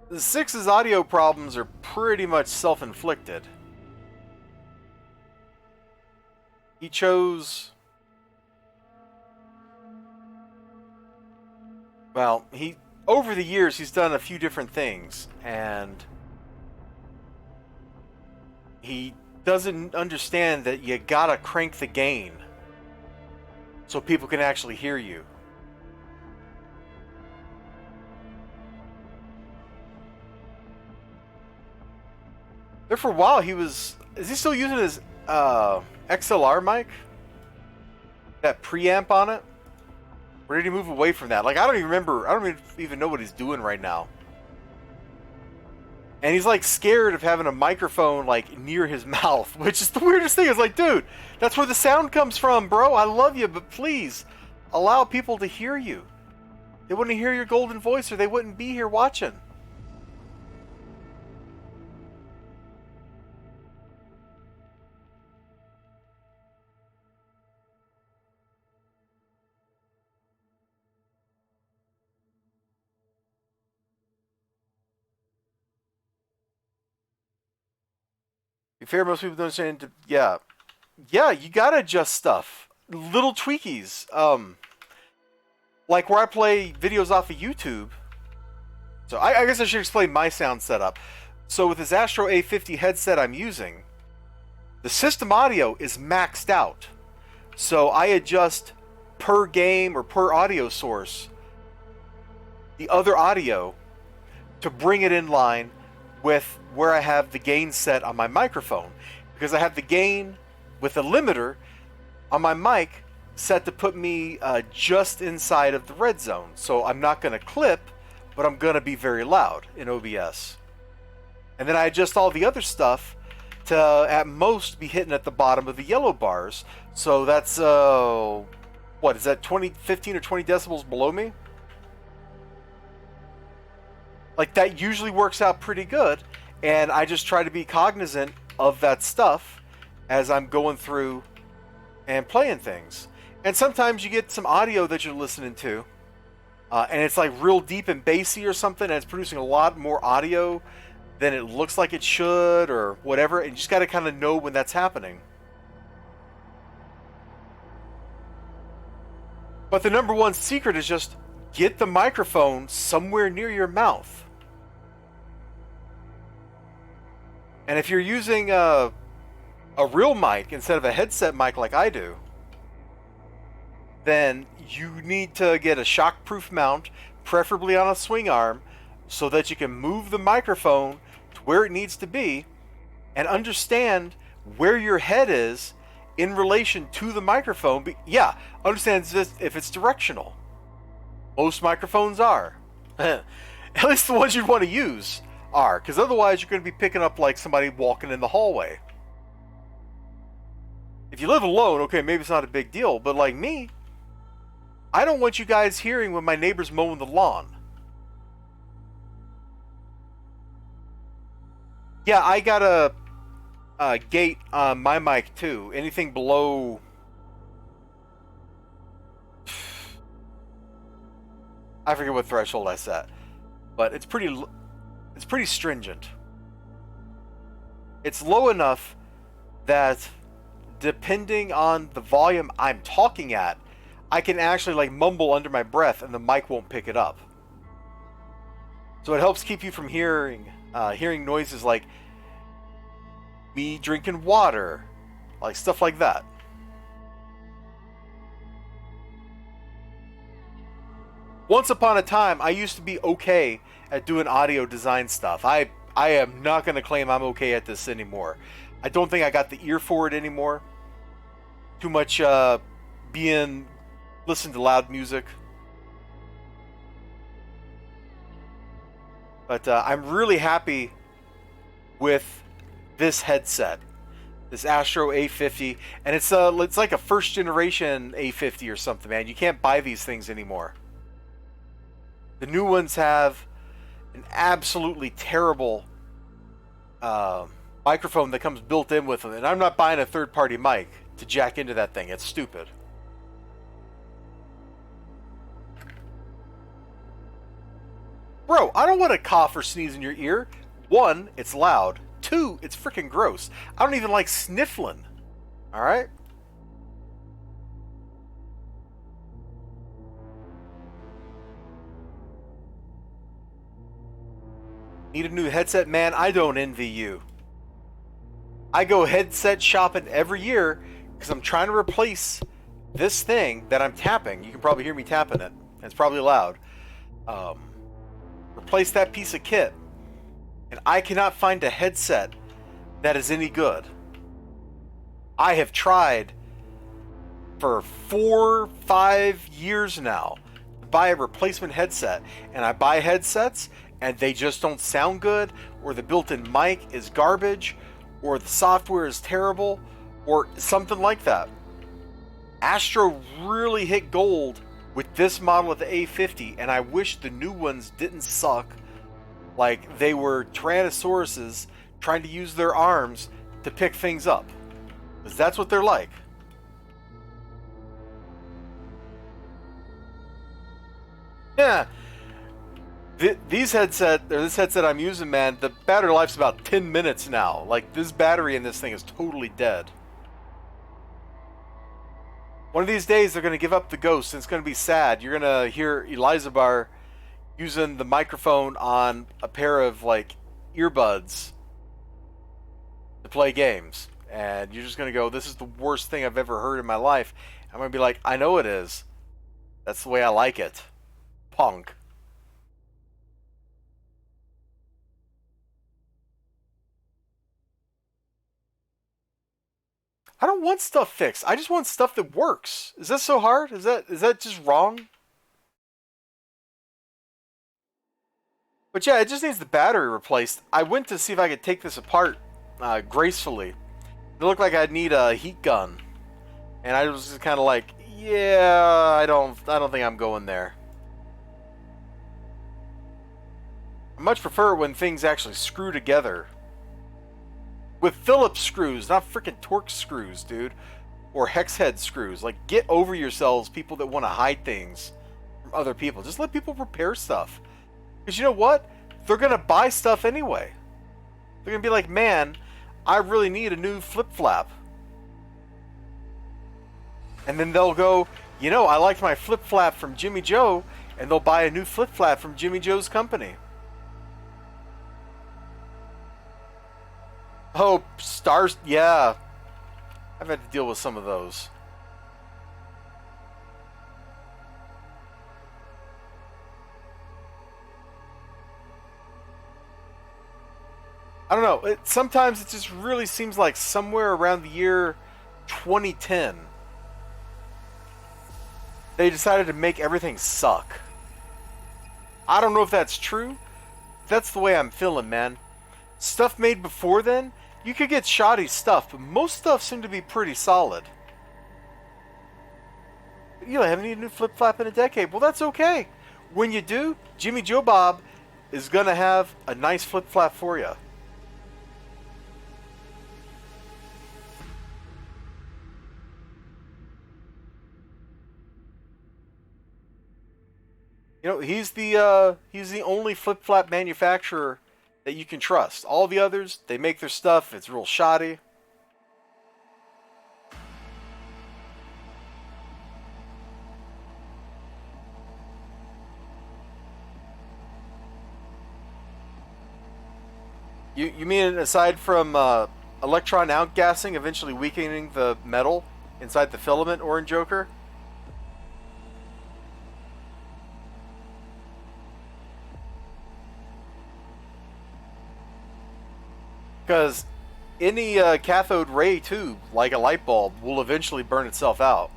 The 6's audio problems are pretty much self-inflicted. He chose... Well, over the years, he's done a few different things, and He doesn't understand that you gotta crank the gain so people can actually hear you. There for a while he was... Is he still using his XLR mic? That preamp on it? Or did he move away from that? Like, I don't even remember. I don't even know what he's doing right now. And he's like scared of having a microphone like near his mouth, which is the weirdest thing. It's like, dude, that's where the sound comes from, bro. I love you, but please allow people to hear you. They wouldn't hear your golden voice or they wouldn't be here watching. To be fair, most people don't understand. Yeah, you gotta adjust stuff, little tweakies. Like where I play videos off of YouTube. So I guess I should explain my sound setup. So with this Astro A50 headset I'm using, the system audio is maxed out. So I adjust per game or per audio source the other audio to bring it in line with where I have the gain set on my microphone. Because I have the gain with a limiter on my mic set to put me just inside of the red zone. So I'm not going to clip, but I'm going to be very loud in OBS. And then I adjust all the other stuff to at most be hitting at the bottom of the yellow bars. So that's, what is that, 15 or 20 decibels below me? Like that usually works out pretty good. And I just try to be cognizant of that stuff as I'm going through and playing things. And sometimes you get some audio that you're listening to, and it's like real deep and bassy or something, and it's producing a lot more audio than it looks like it should or whatever, and you just got to kind of know when that's happening. But the number one secret is just get the microphone somewhere near your mouth. And if you're using a real mic instead of a headset mic like I do, then you need to get a shockproof mount, preferably on a swing arm, so that you can move the microphone to where it needs to be and understand where your head is in relation to the microphone. Yeah, understand this if it's directional. Most microphones are. At least the ones you'd want to use are, because otherwise you're going to be picking up like somebody walking in the hallway. If you live alone, okay, maybe it's not a big deal, but like me, I don't want you guys hearing when my neighbor's mowing the lawn. Yeah, I got a gate on my mic too. Anything below... I forget what threshold I set, but it's pretty stringent. It's low enough that depending on the volume I'm talking at, I can actually like mumble under my breath and the mic won't pick it up. So it helps keep you from hearing noises like me drinking water, like stuff like that. Once upon a time, I used to be okay at doing audio design stuff. I am not going to claim I'm okay at this anymore. I don't think I got the ear for it anymore. Too much listening to loud music. But I'm really happy with this headset, this Astro A50, and it's like a first generation A50 or something, man. You can't buy these things anymore. The new ones have an absolutely terrible microphone that comes built in with them, and I'm not buying a third-party mic to jack into that thing. It's stupid. Bro, I don't want to cough or sneeze in your ear. One, it's loud. Two, it's freaking gross. I don't even like sniffling. Alright? Need a new headset? Man, I don't envy you. I go headset shopping every year because I'm trying to replace this thing that I'm tapping. You can probably hear me tapping it. It's probably loud. Um, Replace that piece of kit. And I cannot find a headset that is any good. I have tried for 4-5 years now to buy a replacement headset. And I buy headsets and they just don't sound good, or the built-in mic is garbage, or the software is terrible, or something like that. Astro really hit gold with this model of the A50, and I wish the new ones didn't suck like they were Tyrannosauruses trying to use their arms to pick things up. Because that's what they're like. Yeah. This headset I'm using, man, the battery life's about 10 minutes now. Like, this battery in this thing is totally dead. One of these days, they're going to give up the ghost, and it's going to be sad. You're going to hear elizibar using the microphone on a pair of, like, earbuds to play games. And you're just going to go, this is the worst thing I've ever heard in my life. I'm going to be like, I know it is. That's the way I like it. Punk. I don't want stuff fixed. I just want stuff that works. Is that so hard? Is that just wrong? But yeah, it just needs the battery replaced. I went to see if I could take this apart gracefully. It looked like I'd need a heat gun, and I was just kind of like, yeah, I don't think I'm going there. I much prefer when things actually screw together. With Phillips screws, not freaking Torx screws, dude. Or hex head screws. Like, get over yourselves, people that want to hide things from other people. Just let people repair stuff. Because you know what? They're going to buy stuff anyway. They're going to be like, man, I really need a new flip-flap. And then they'll go, you know, I liked my flip-flap from Jimmy Joe, and they'll buy a new flip-flap from Jimmy Joe's company. Oh, stars, yeah. I've had to deal with some of those. I don't know. Sometimes it just really seems like somewhere around the year 2010, they decided to make everything suck. I don't know if that's true. That's the way I'm feeling, man. Stuff made before then, you could get shoddy stuff, but most stuff seemed to be pretty solid. You know, I haven't needed a new flip flap in a decade. Well, that's okay. When you do, Jimmy Joe Bob is going to have a nice flip flap for you. You know, he's the only flip flap manufacturer that you can trust. All the others, they make their stuff, it's real shoddy. You mean aside from electron outgassing, eventually weakening the metal inside the filament, Orange Joker? Because any cathode ray tube, like a light bulb, will eventually burn itself out.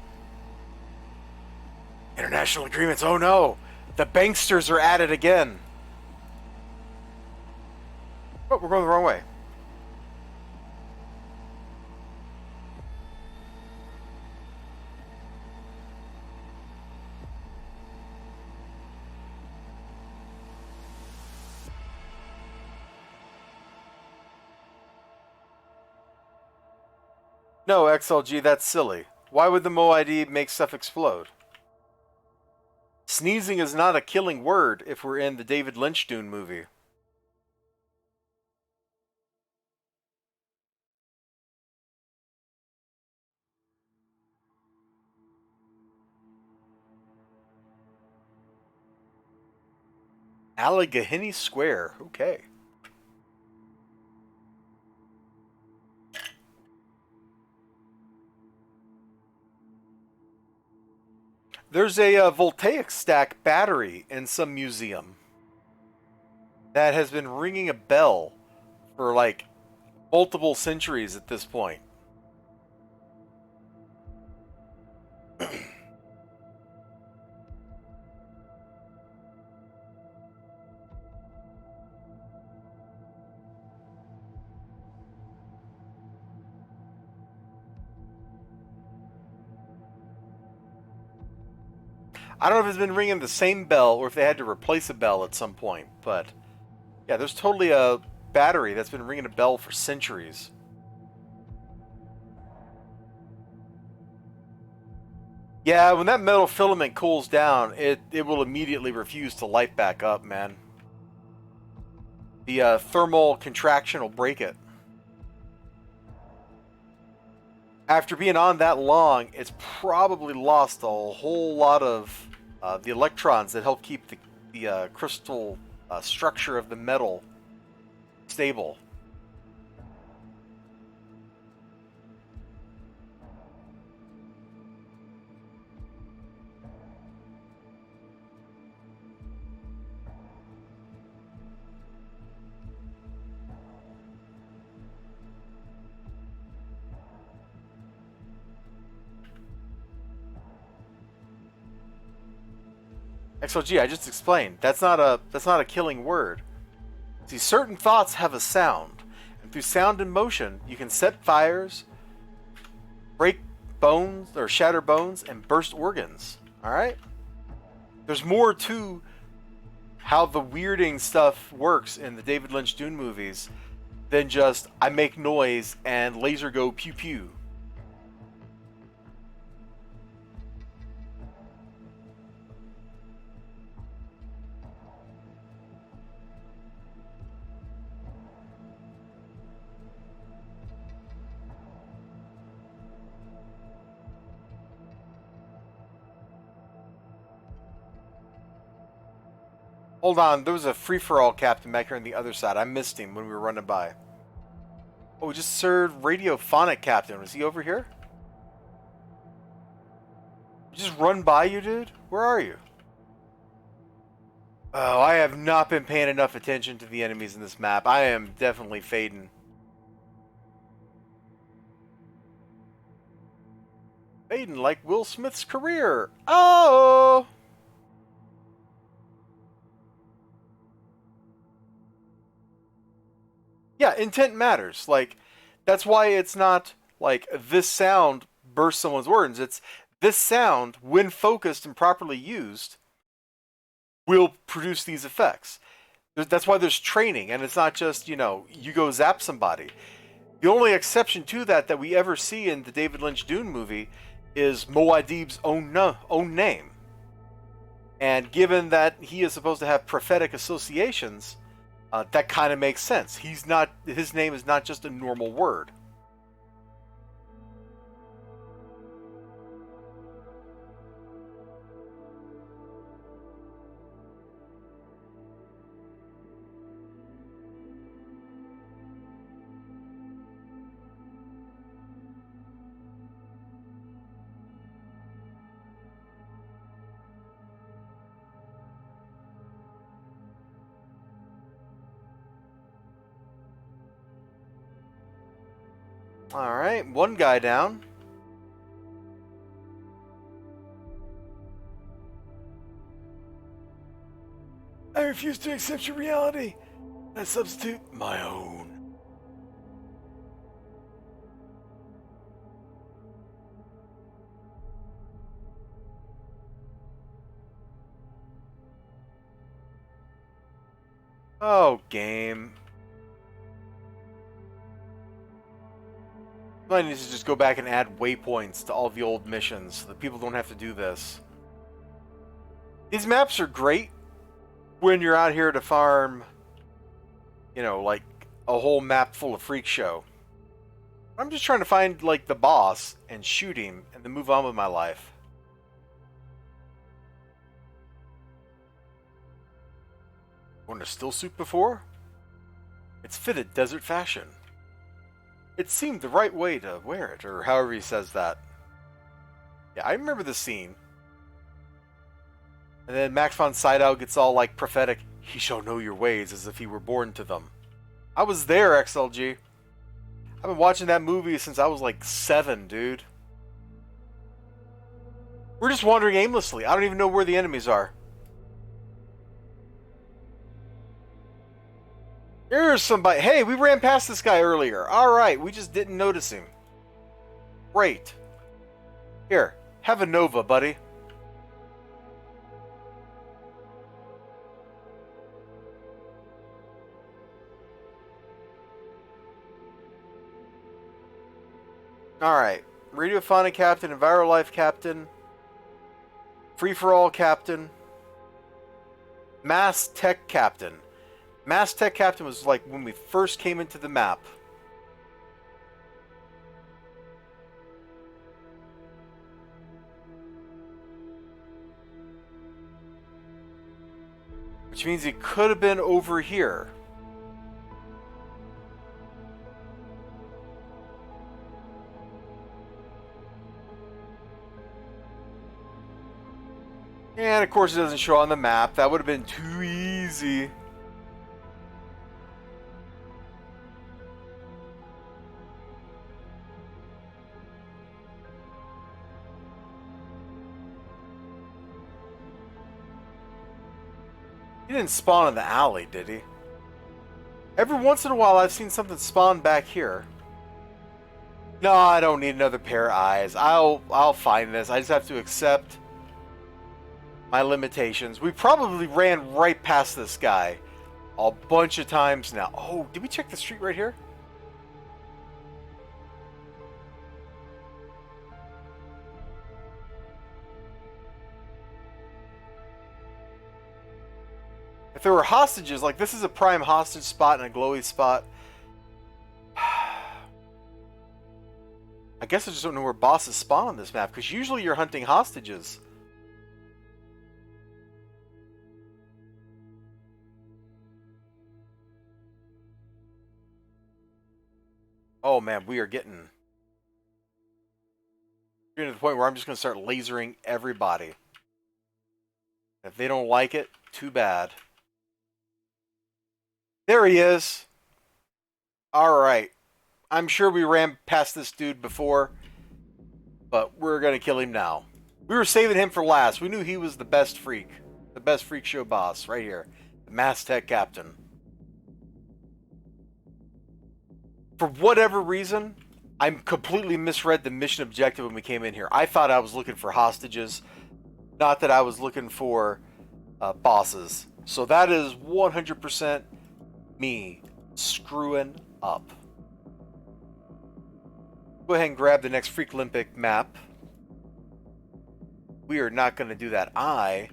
International agreements, oh no! The banksters are at it again! Oh, we're going the wrong way. No, XLG, that's silly. Why would the MOID make stuff explode? Sneezing is not a killing word if we're in the David Lynch Dune movie. Allegheny Square, okay. There's a voltaic stack battery in some museum that has been ringing a bell for like multiple centuries at this point. I don't know if it's been ringing the same bell or if they had to replace a bell at some point, but yeah, there's totally a battery that's been ringing a bell for centuries. Yeah, when that metal filament cools down, it will immediately refuse to light back up, man. The thermal contraction will break it. After being on that long, it's probably lost a whole lot of the electrons that help keep the crystal structure of the metal stable. XLG, I just explained. That's not a killing word. See, certain thoughts have a sound, and through sound and motion, you can set fires, break bones or shatter bones, and burst organs. All right. There's more to how the weirding stuff works in the David Lynch Dune movies than just I make noise and laser go pew pew. Hold on, there was a free-for-all captain back here on the other side. I missed him when we were running by. Oh, we just served radiophonic captain. Was he over here? Just run by you, dude? Where are you? Oh, I have not been paying enough attention to the enemies in this map. I am definitely fading. Fading like Will Smith's career. Oh! Yeah, intent matters. Like, that's why it's not like this sound bursts someone's organs. It's this sound, when focused and properly used, will produce these effects. That's why there's training, and it's not just, you know, you go zap somebody. The only exception to that we ever see in the David Lynch Dune movie is Muad'Dib's own name. And given that he is supposed to have prophetic associations, that kind of makes sense. His name is not just a normal word. Alright, one guy down. I refuse to accept your reality. I substitute my own. Oh, game. I need to just go back and add waypoints to all the old missions so that people don't have to do this. These maps are great when you're out here to farm, you know, like a whole map full of freak show. I'm just trying to find, like, the boss and shoot him and then move on with my life. Worn a still suit before? It's fitted desert fashion. It seemed the right way to wear it, or however he says that. Yeah, I remember the scene. And then Max von Sydow gets all like prophetic. He shall know your ways as if he were born to them. I was there, XLG. I've been watching that movie since I was like 7, dude. We're just wandering aimlessly. I don't even know where the enemies are. Here's somebody. Hey, we ran past this guy earlier. Alright, we just didn't notice him. Great. Here, have a Nova, buddy. Alright. Radiophonic Captain, Envirolife Captain, Free-for-all Captain, Mass Tech Captain. Mass Tech Captain was like when we first came into the map. Which means he could have been over here. And of course it doesn't show on the map. That would have been too easy. He didn't spawn in the alley, did he? Every once in a while I've seen something spawn back here. No, I don't need another pair of eyes. I'll find this. I just have to accept my limitations. We probably ran right past this guy a bunch of times now. Oh, did we check the street right here? If there were hostages, like this is a prime hostage spot and a glowy spot. I guess I just don't know where bosses spawn on this map, because usually you're hunting hostages. Oh man, we are getting to the point where I'm just going to start lasering everybody. If they don't like it, too bad. There he is. Alright. I'm sure we ran past this dude before, but we're going to kill him now. We were saving him for last. We knew he was the best freak. The best freak show boss right here. The Mass Tech Captain. For whatever reason, I completely misread the mission objective when we came in here. I thought I was looking for hostages, not that I was looking for bosses. So that is 100% me screwing up. Go ahead and grab the next Freak Olympic map. We are not going to do that. I'm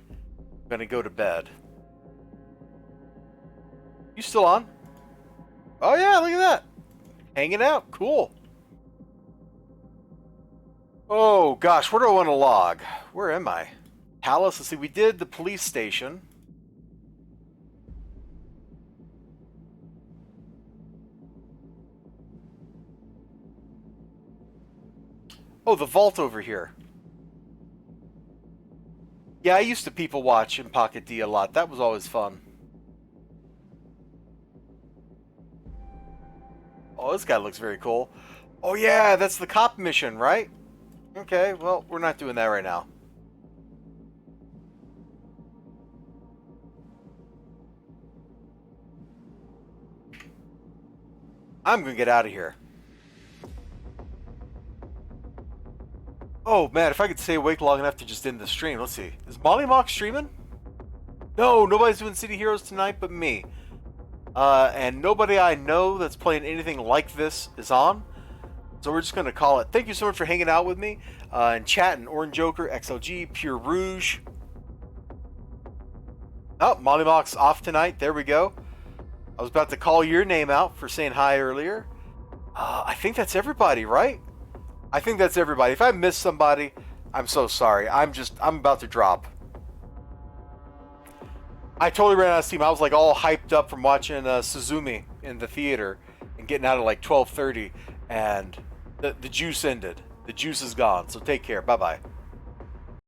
going to go to bed. You still on? Oh yeah, look at that. Hanging out. Cool. Oh gosh, where do I want to log? Where am I? Palace. Let's see, we did the police station. Oh, the vault over here. Yeah, I used to people watch in Pocket D a lot. That was always fun. Oh, this guy looks very cool. Oh yeah, that's the cop mission, right? Okay, well, we're not doing that right now. I'm gonna get out of here. Oh man, if I could stay awake long enough to just end the stream. Let's see. Is Molly Mock streaming? No, nobody's doing City Heroes tonight but me. And nobody I know that's playing anything like this is on. So we're just going to call it. Thank you so much for hanging out with me and chatting. Orange Joker, XLG, Pure Rouge. Oh, Molly Mock's off tonight. There we go. I was about to call your name out for saying hi earlier. I think that's everybody, right? I think that's everybody. If I missed somebody, I'm so sorry. I'm about to drop. I totally ran out of steam. I was like all hyped up from watching Suzumi in the theater and getting out at like 12:30, and the juice ended. The juice is gone. So take care. Bye-bye.